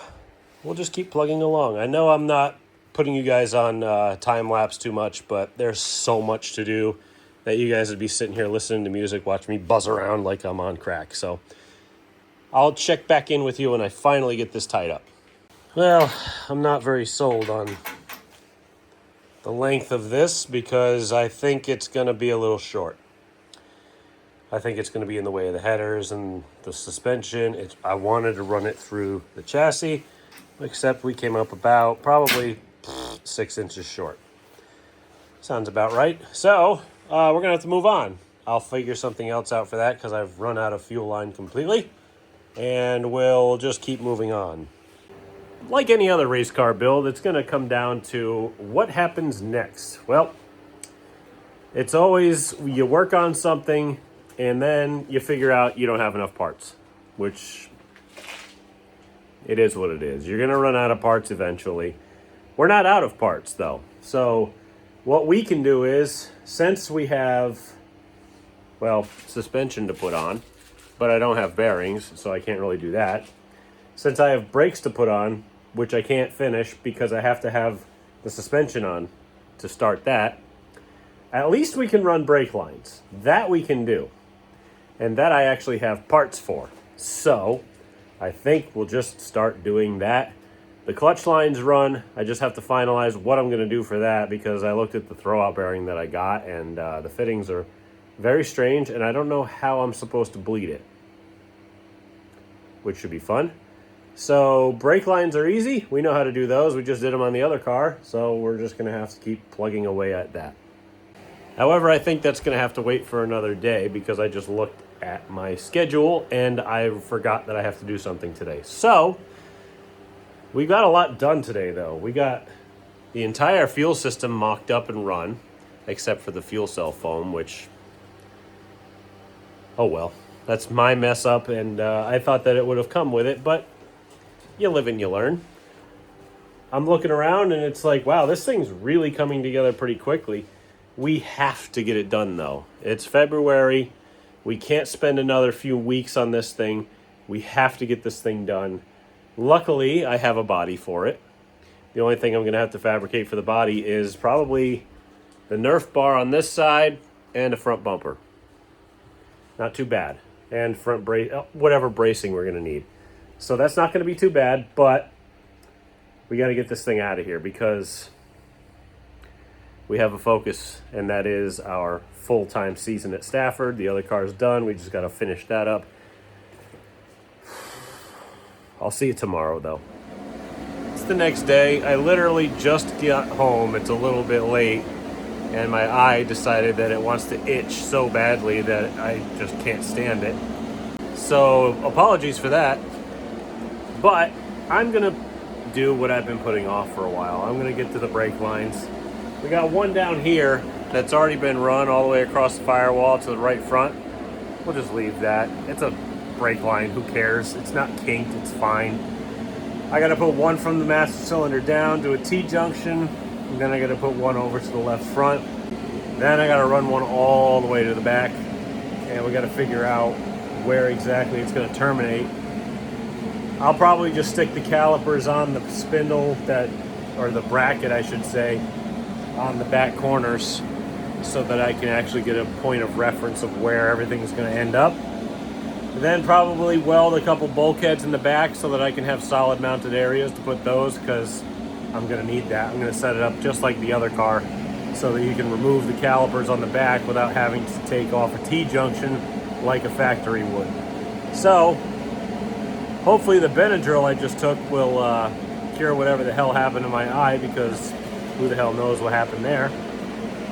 we'll just keep plugging along. I know I'm not putting you guys on time lapse too much, but there's so much to do that you guys would be sitting here listening to music, watching me buzz around like I'm on crack. So I'll check back in with you when I finally get this tied up. Well, I'm not very sold on the length of this because I think it's going to be a little short. I think it's going to be in the way of the headers and the suspension. I wanted to run it through the chassis, except we came up about probably 6 inches short. Sounds about right. So we're going to have to move on. I'll figure something else out for that because I've run out of fuel line completely. And we'll just keep moving on. Like any other race car build, it's going to come down to what happens next. Well, it's always you work on something and then you figure out you don't have enough parts, which it is what it is. You're going to run out of parts eventually. We're not out of parts, though. So what we can do is, since we have, well, suspension to put on, but I don't have bearings, so I can't really do that. Since I have brakes to put on, which I can't finish because I have to have the suspension on to start that, at least we can run brake lines. That we can do. And that I actually have parts for. So I think we'll just start doing that. The clutch lines run. I just have to finalize what I'm going to do for that because I looked at the throwout bearing that I got and the fittings are very strange and I don't know how I'm supposed to bleed it, which should be fun. So brake lines are easy. We know how to do those. We just did them on the other car, so we're just going to have to keep plugging away at that. However, I think that's going to have to wait for another day because I just looked at my schedule and I forgot that I have to do something today. So we got a lot done today, though. We got the entire fuel system mocked up and run, except for the fuel cell foam, which, oh well, that's my mess up, and I thought that it would have come with it, but you live and you learn. I'm looking around and it's like, wow, this thing's really coming together pretty quickly. We have to get it done, though. It's February. We can't spend another few weeks on this thing. We have to get this thing done. Luckily, I have a body for it. The only thing I'm going to have to fabricate for the body is probably the Nerf bar on this side and a front bumper. Not too bad. And front brace, whatever bracing we're going to need. So that's not going to be too bad, but we got to get this thing out of here because we have a focus, and that is our full-time season at Stafford. The other car's done. We just got to finish that up. I'll see you tomorrow, though. It's the next day. I literally just got home. It's a little bit late, and my eye decided that it wants to itch so badly that I just can't stand it. So apologies for that. But I'm going to do what I've been putting off for a while. I'm going to get to the brake lines. We got one down here that's already been run all the way across the firewall to the right front. We'll just leave that. It's a brake line. Who cares? It's not kinked. It's fine. I got to put one from the master cylinder down to a T-junction. And then I got to put one over to the left front. Then I got to run one all the way to the back. And we got to figure out where exactly it's going to terminate. I'll probably just stick the calipers on the spindle or the bracket, I should say, on the back corners so that I can actually get a point of reference of where everything's going to end up. And then probably weld a couple bulkheads in the back so that I can have solid mounted areas to put those because I'm going to need that. I'm going to set it up just like the other car so that you can remove the calipers on the back without having to take off a T-junction like a factory would. So hopefully the Benadryl I just took will cure whatever the hell happened to my eye because who the hell knows what happened there.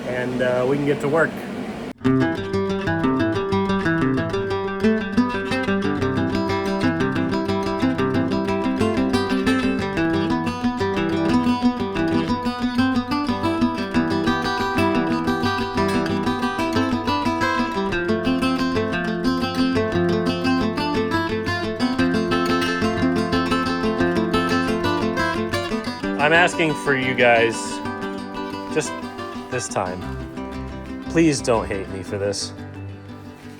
And we can get to work. I'm asking for you guys, just this time, please don't hate me for this.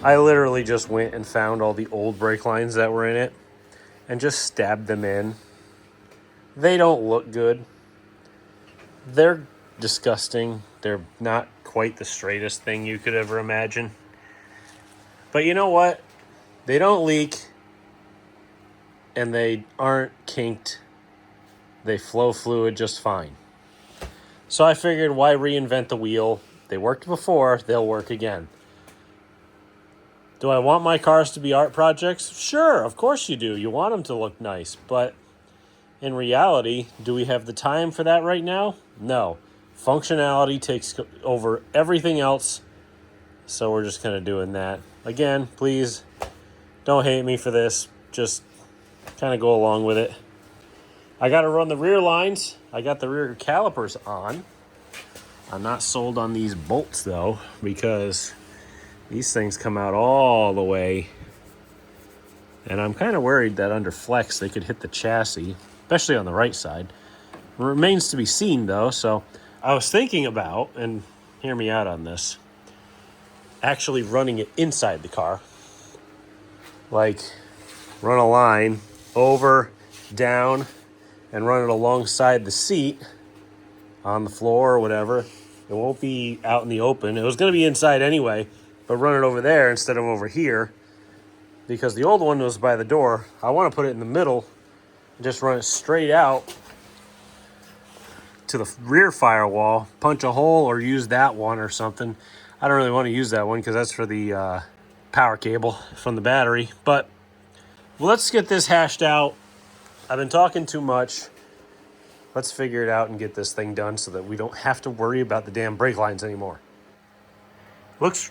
I literally just went and found all the old brake lines that were in it and just stabbed them in. They don't look good. They're disgusting. They're not quite the straightest thing you could ever imagine. But you know what? They don't leak and they aren't kinked. They flow fluid just fine. So I figured, why reinvent the wheel? They worked before, they'll work again. Do I want my cars to be art projects? Sure, of course you do. You want them to look nice. But in reality, do we have the time for that right now? No. Functionality takes over everything else. So we're just kind of doing that. Again, please don't hate me for this. Just kind of go along with it. I got to run the rear lines. I got the rear calipers on. I'm not sold on these bolts though, because these things come out all the way. And I'm kind of worried that under flex they could hit the chassis, especially on the right side. It remains to be seen though, so I was thinking about, and hear me out on this, actually running it inside the car. Like, run a line over, down, and run it alongside the seat on the floor or whatever. It won't be out in the open. It was going to be inside anyway, but run it over there instead of over here, because the old one was by the door. I want to put it in the middle and just run it straight out to the rear firewall, punch a hole, or use that one or something. I don't really want to use that one because that's for the power cable from the battery. But let's get this hashed out. I've been talking too much. Let's figure it out and get this thing done so that we don't have to worry about the damn brake lines anymore. Looks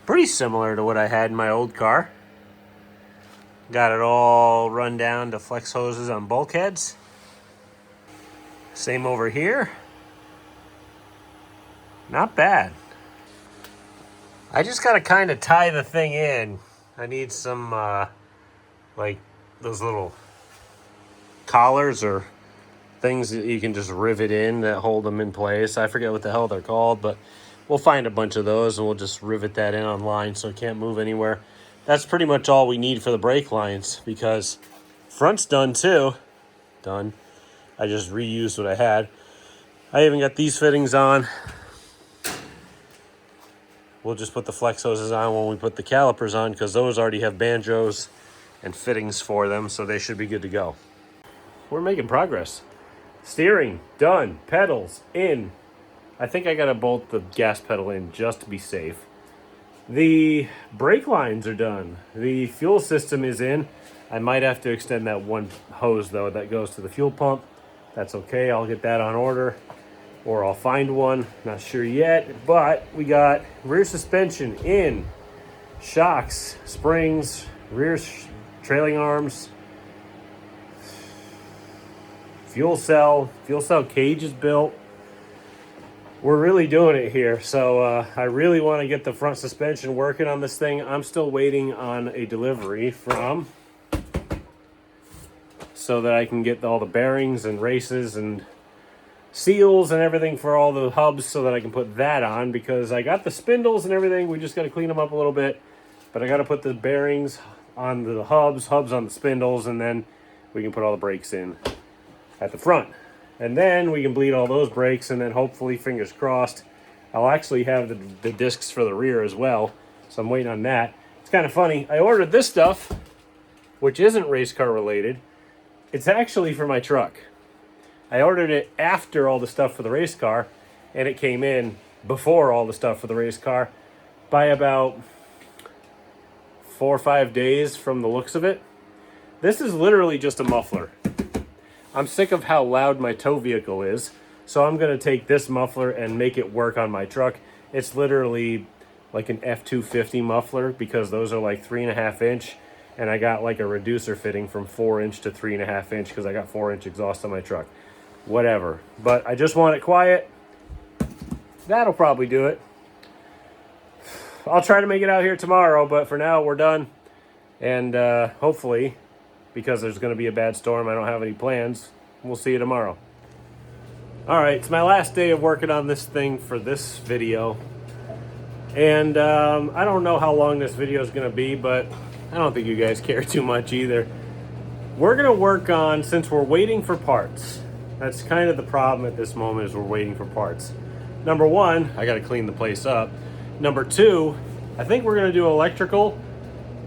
pretty similar to what I had in my old car. Got it all run down to flex hoses on bulkheads. Same over here. Not bad. I just gotta kind of tie the thing in. I need some, like those little collars or things that you can just rivet in that hold them in place. I forget what the hell they're called, but we'll find a bunch of those and we'll just rivet that in online so it can't move anywhere. That's pretty much all we need for the brake lines, because front's done too. Done. I just reused what I had. I even got these fittings on. We'll just put the flex hoses on when we put the calipers on, because those already have banjos and fittings for them, so they should be good to go. We're making progress. Steering, done. Pedals, in. I think I gotta bolt the gas pedal in just to be safe. The brake lines are done. The fuel system is in. I might have to extend that one hose though that goes to the fuel pump. That's okay, I'll get that on order, or I'll find one, not sure yet. But we got rear suspension in, shocks, springs, rear trailing arms, fuel cell cage is built. We're really doing it here. So I really want to get the front suspension working on this thing. I'm still waiting on a delivery from, so that I can get all the bearings and races and seals and everything for all the hubs, so that I can put that on, because I got the spindles and everything. We just got to clean them up a little bit, but I got to put the bearings on the hubs on the spindles, and then we can put all the brakes in at the front. And then we can bleed all those brakes, and then hopefully, fingers crossed, I'll actually have the discs for the rear as well. So I'm waiting on that. It's kind of funny. I ordered this stuff, which isn't race car related. It's actually for my truck. I ordered it after all the stuff for the race car, and it came in before all the stuff for the race car by about 4 or 5 days from the looks of it. This is literally just a muffler. I'm sick of how loud my tow vehicle is, so I'm going to take this muffler and make it work on my truck. It's literally like an F-250 muffler, because those are like 3.5 inch, and I got like a reducer fitting from 4 inch to 3.5 inch because I got 4 inch exhaust on my truck. Whatever, but I just want it quiet. That'll probably do it. I'll try to make it out here tomorrow, but for now we're done, and hopefully, because there's going to be a bad storm, I don't have any plans. We'll see you tomorrow. All right, it's my last day of working on this thing for this video. And I don't know how long this video is going to be, but I don't think you guys care too much either. We're going to work on, since we're waiting for parts, that's kind of the problem at this moment, is we're waiting for parts. Number one, I got to clean the place up. Number two, I think we're going to do electrical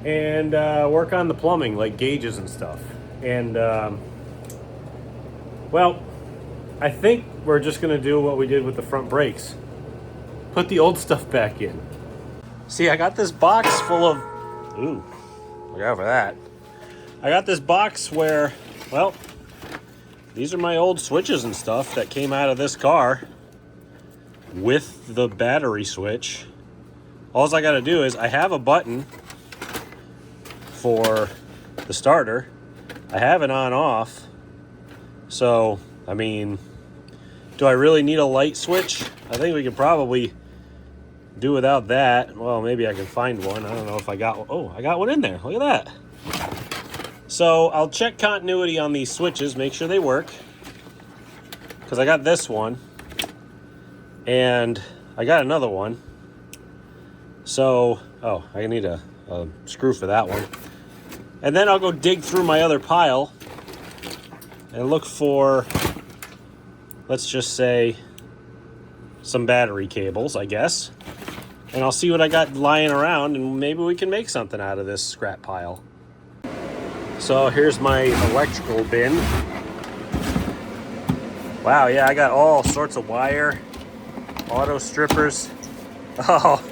and work on the plumbing, like gauges and stuff. And, well, I think we're just going to do what we did with the front brakes. Put the old stuff back in. See, I got this box full of... Ooh, look out for that. I got this box where, well, these are my old switches and stuff that came out of this car with the battery switch. All I got to do is, I have a button for the starter. I have it on off. So, I mean, do I really need a light switch? I think we could probably do without that. Well, maybe I can find one. I don't know if I got one. Oh, I got one in there. Look at that. So I'll check continuity on these switches, make sure they work. Because I got this one. And I got another one. So, oh, I need a screw for that one. And then I'll go dig through my other pile and look for, let's just say, some battery cables, I guess. And I'll see what I got lying around, and maybe we can make something out of this scrap pile. So here's my electrical bin. Wow, yeah, I got all sorts of wire, auto strippers. Oh,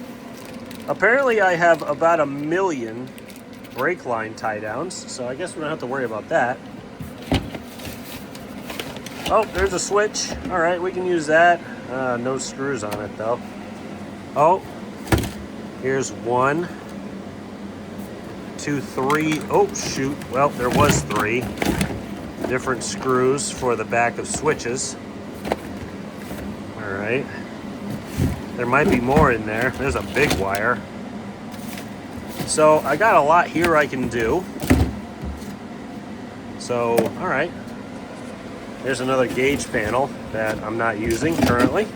apparently I have about 1 million brake line tie downs, so I guess we don't have to worry about that. Oh, there's a switch. All right, we can use that. No screws on it, though. Oh, here's 1, 2, 3. Oh, shoot. Well, there was 3 different screws for the back of switches. All right. There might be more in there. There's a big wire. So I got a lot here I can do. So, all right. There's another gauge panel that I'm not using currently.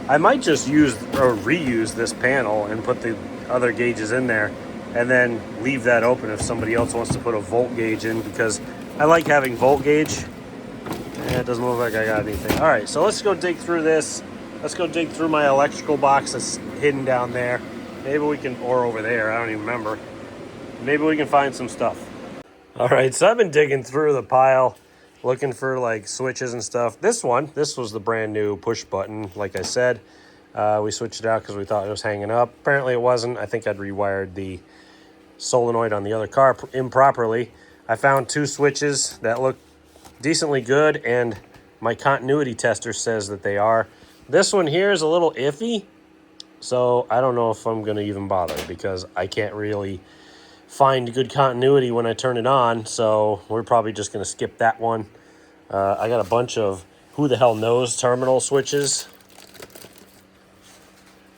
I might just use or reuse this panel and put the other gauges in there and then leave that open if somebody else wants to put a volt gauge in, because I like having volt gauge. It doesn't look like I got anything. All right, so let's go dig through this. Let's go dig through my electrical box that's hidden down there. Maybe we can, or over there, I don't even remember. Maybe we can find some stuff. All right, so I've been digging through the pile, looking for like switches and stuff. This was the brand new push button, like I said. We switched it out because we thought it was hanging up. Apparently it wasn't. I think I'd rewired the solenoid on the other car improperly. I found 2 switches that look decently good, and my continuity tester says that they are. This one here is a little iffy, so I don't know if I'm going to even bother, because I can't really find good continuity when I turn it on, so we're probably just going to skip that one. I got a bunch of who the hell knows terminal switches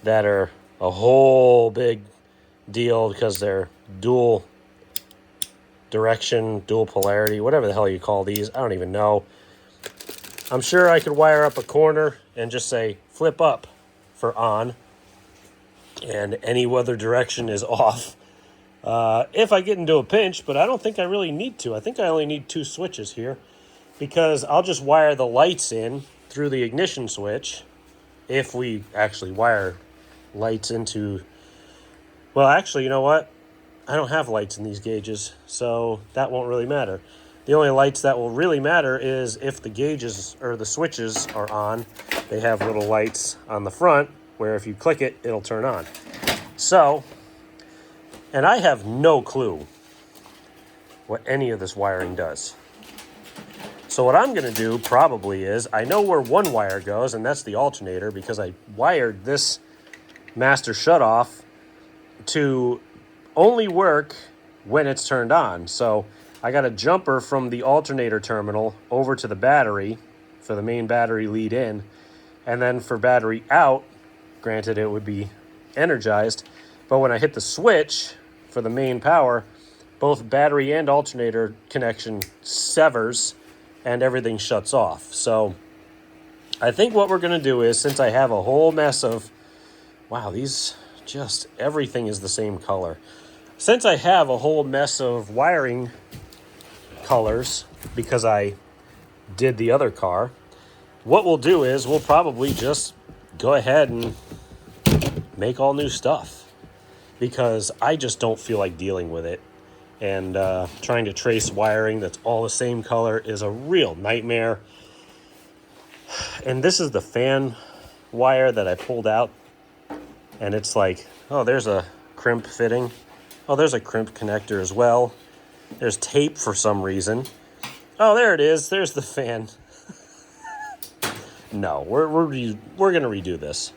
that are a whole big deal because they're dual direction, dual polarity, whatever the hell you call these. I don't even know. I'm sure I could wire up a corner and just say flip up for on, and any other direction is off. If I get into a pinch, but I don't think I really need to. I think I only need 2 switches here, because I'll just wire the lights in through the ignition switch, if we actually wire lights into... Well, actually, you know what? I don't have lights in these gauges, so that won't really matter. The only lights that will really matter is if the gauges or the switches are on. They have little lights on the front where if you click it, it'll turn on. So... And I have no clue what any of this wiring does. So what I'm going to do probably is, I know where one wire goes, and that's the alternator, because I wired this master shutoff to only work when it's turned on. So I got a jumper from the alternator terminal over to the battery for the main battery lead in, and then for battery out, granted it would be energized, but when I hit the switch for the main power, both battery and alternator connection severs, and everything shuts off. So I think what we're going to do is, since I have a whole mess of, wow, these just, everything is the same color. Since I have a whole mess of wiring colors because I did the other car, what we'll do is we'll probably just go ahead and make all new stuff, because I just don't feel like dealing with it. And trying to trace wiring that's all the same color is a real nightmare. And this is the fan wire that I pulled out. And it's like, oh, there's a crimp fitting. Oh, there's a crimp connector as well. There's tape for some reason. Oh, there it is. There's the fan. No, we're going to redo this.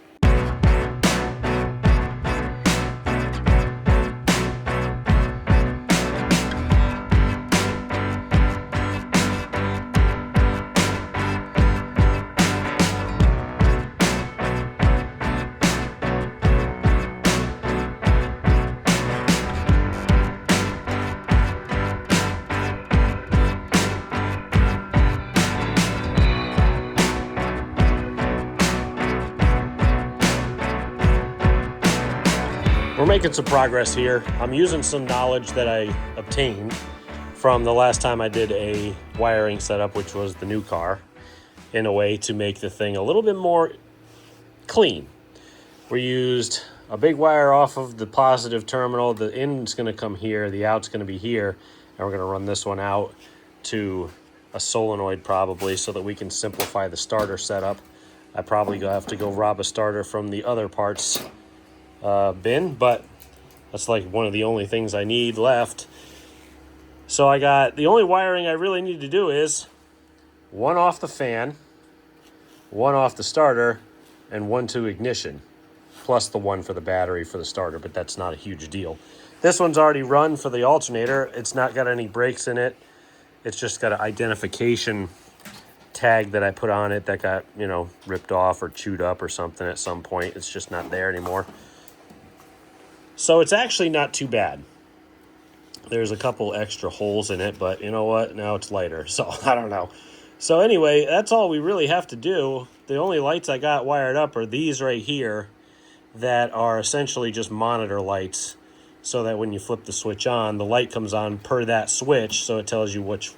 We're making some progress here. I'm using some knowledge that I obtained from the last time I did a wiring setup, which was the new car, in a way to make the thing a little bit more clean. We used a big wire off of the positive terminal. The in's going to come here, the out's going to be here, and we're going to run this one out to a solenoid probably, so that we can simplify the starter setup. I probably have to go rob a starter from the other parts bin, but that's like one of the only things I need left. So I got, the only wiring I really need to do is one off the fan, one off the starter, and one to ignition, plus the one for the battery for the starter, but that's not a huge deal. This one's already run for the alternator. It's not got any brakes in it. It's just got an identification tag that I put on it that got, ripped off or chewed up or something at some point. It's just not there anymore. So it's actually not too bad. There's a couple extra holes in it, but you know what? Now it's lighter, so I don't know. So anyway, that's all we really have to do. The only lights I got wired up are these right here that are essentially just monitor lights, so that when you flip the switch on, the light comes on per that switch, so it tells you which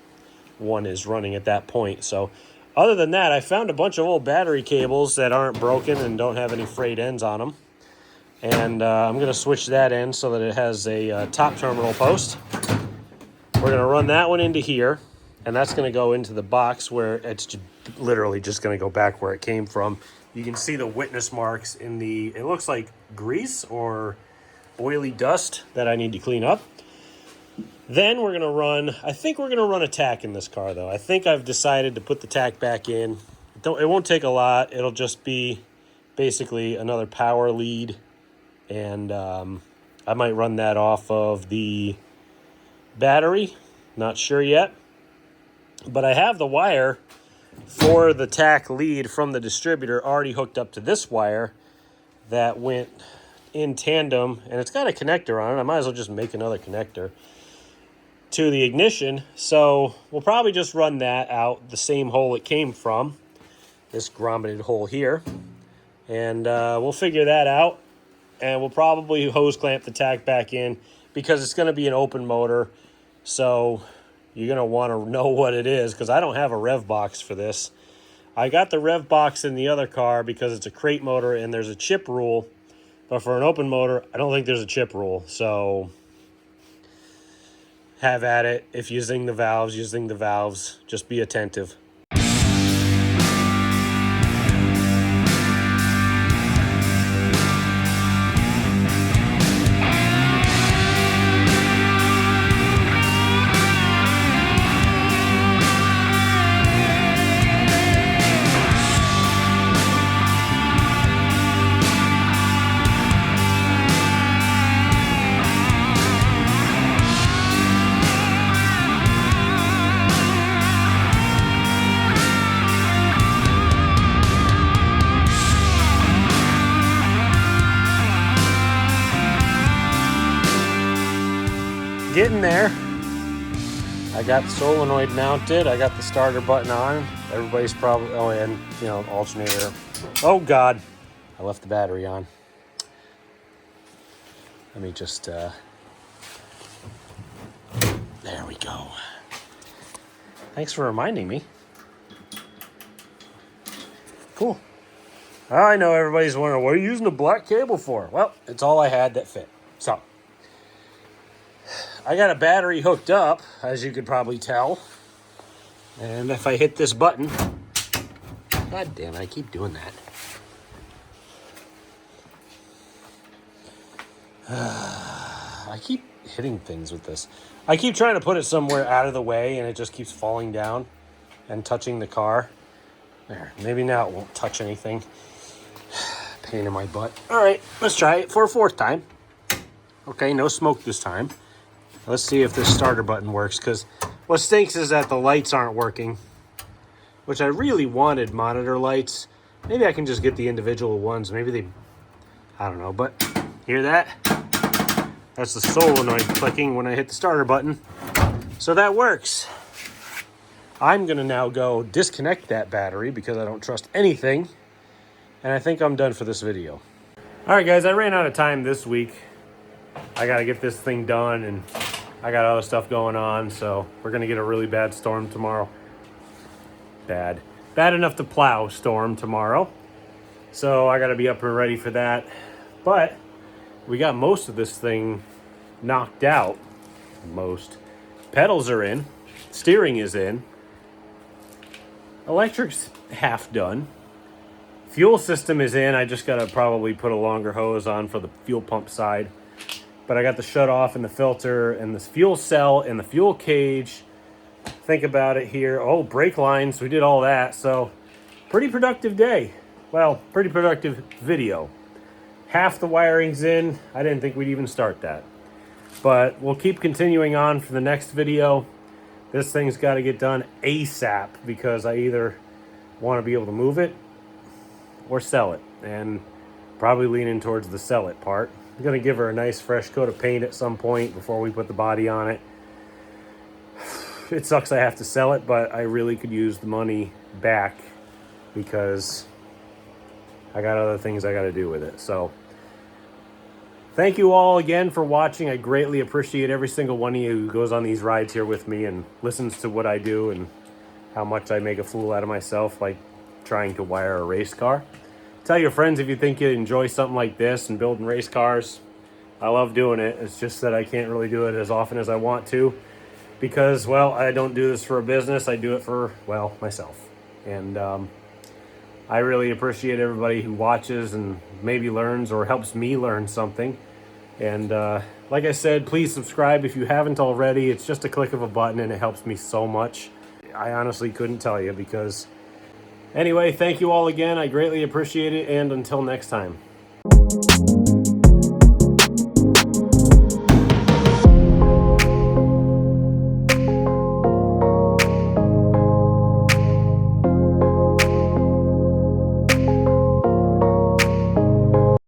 one is running at that point. So other than that, I found a bunch of old battery cables that aren't broken and don't have any frayed ends on them. And I'm going to switch that in so that it has a top terminal post. We're going to run that one into here, and that's going to go into the box where it's literally just going to go back where it came from. You can see the witness marks in the, it looks like grease or oily dust that I need to clean up. Then we're going to run, I think we're going to run a tack in this car though. I think I've decided to put the tack back in. It won't take a lot. It'll just be basically another power lead. And I might run that off of the battery. Not sure yet. But I have the wire for the tack lead from the distributor already hooked up to this wire that went in tandem. And it's got a connector on it. I might as well just make another connector to the ignition. So we'll probably just run that out the same hole it came from. This grommeted hole here. And we'll figure that out. And we'll probably hose clamp the tack back in, because it's going to be an open motor. So you're going to want to know what it is, because I don't have a rev box for this. I got the rev box in the other car because it's a crate motor and there's a chip rule. But for an open motor, I don't think there's a chip rule. So have at it. If you're using the valves, just be attentive. Getting there. I got the solenoid mounted. I got the starter button on. Everybody's probably, oh, and, you know, alternator. Oh, God. I left the battery on. Let me just, there we go. Thanks for reminding me. Cool. I know everybody's wondering, what are you using a black cable for? Well, it's all I had that fit. So, I got a battery hooked up, as you could probably tell. And if I hit this button, God damn it, I keep doing that. I keep hitting things with this. I keep trying to put it somewhere out of the way, and it just keeps falling down and touching the car. There, maybe now it won't touch anything. Pain in my butt. All right, let's try it for a fourth time. Okay, no smoke this time. Let's see if this starter button works, because what stinks is that the lights aren't working, which I really wanted monitor lights. Maybe I can just get the individual ones. Maybe they, I don't know, but hear that? That's the solenoid clicking when I hit the starter button. So that works. I'm gonna now go disconnect that battery because I don't trust anything. And I think I'm done for this video. All right, guys, I ran out of time this week. I gotta get this thing done, and I got other stuff going on, so we're gonna get a really bad storm tomorrow. Bad enough to plow storm tomorrow. So I gotta be up and ready for that. But we got most of this thing knocked out. Most. Pedals are in. Steering is in. Electric's half done. Fuel system is in. I just gotta probably put a longer hose on for the fuel pump side. But I got the shut off and the filter and the fuel cell and the fuel cage. Think about it here. Oh, brake lines. We did all that. So pretty productive day. Well, pretty productive video. Half the wiring's in. I didn't think we'd even start that. But we'll keep continuing on for the next video. This thing's got to get done ASAP because I either want to be able to move it or sell it. And probably leaning towards the sell it part. I'm going to give her a nice fresh coat of paint at some point before we put the body on it. It sucks I have to sell it, but I really could use the money back because I got other things I got to do with it. So thank you all again for watching. I greatly appreciate every single one of you who goes on these rides here with me and listens to what I do and how much I make a fool out of myself, like trying to wire a race car. Tell your friends if you think you enjoy something like this and building race cars. I love doing it. It's just that I can't really do it as often as I want to because, well, I don't do this for a business. I do it for, well, myself. And I really appreciate everybody who watches and maybe learns or helps me learn something. And like I said, please subscribe if you haven't already. It's just a click of a button and it helps me so much. I honestly couldn't tell you because... Anyway, thank you all again. I greatly appreciate it, and until next time.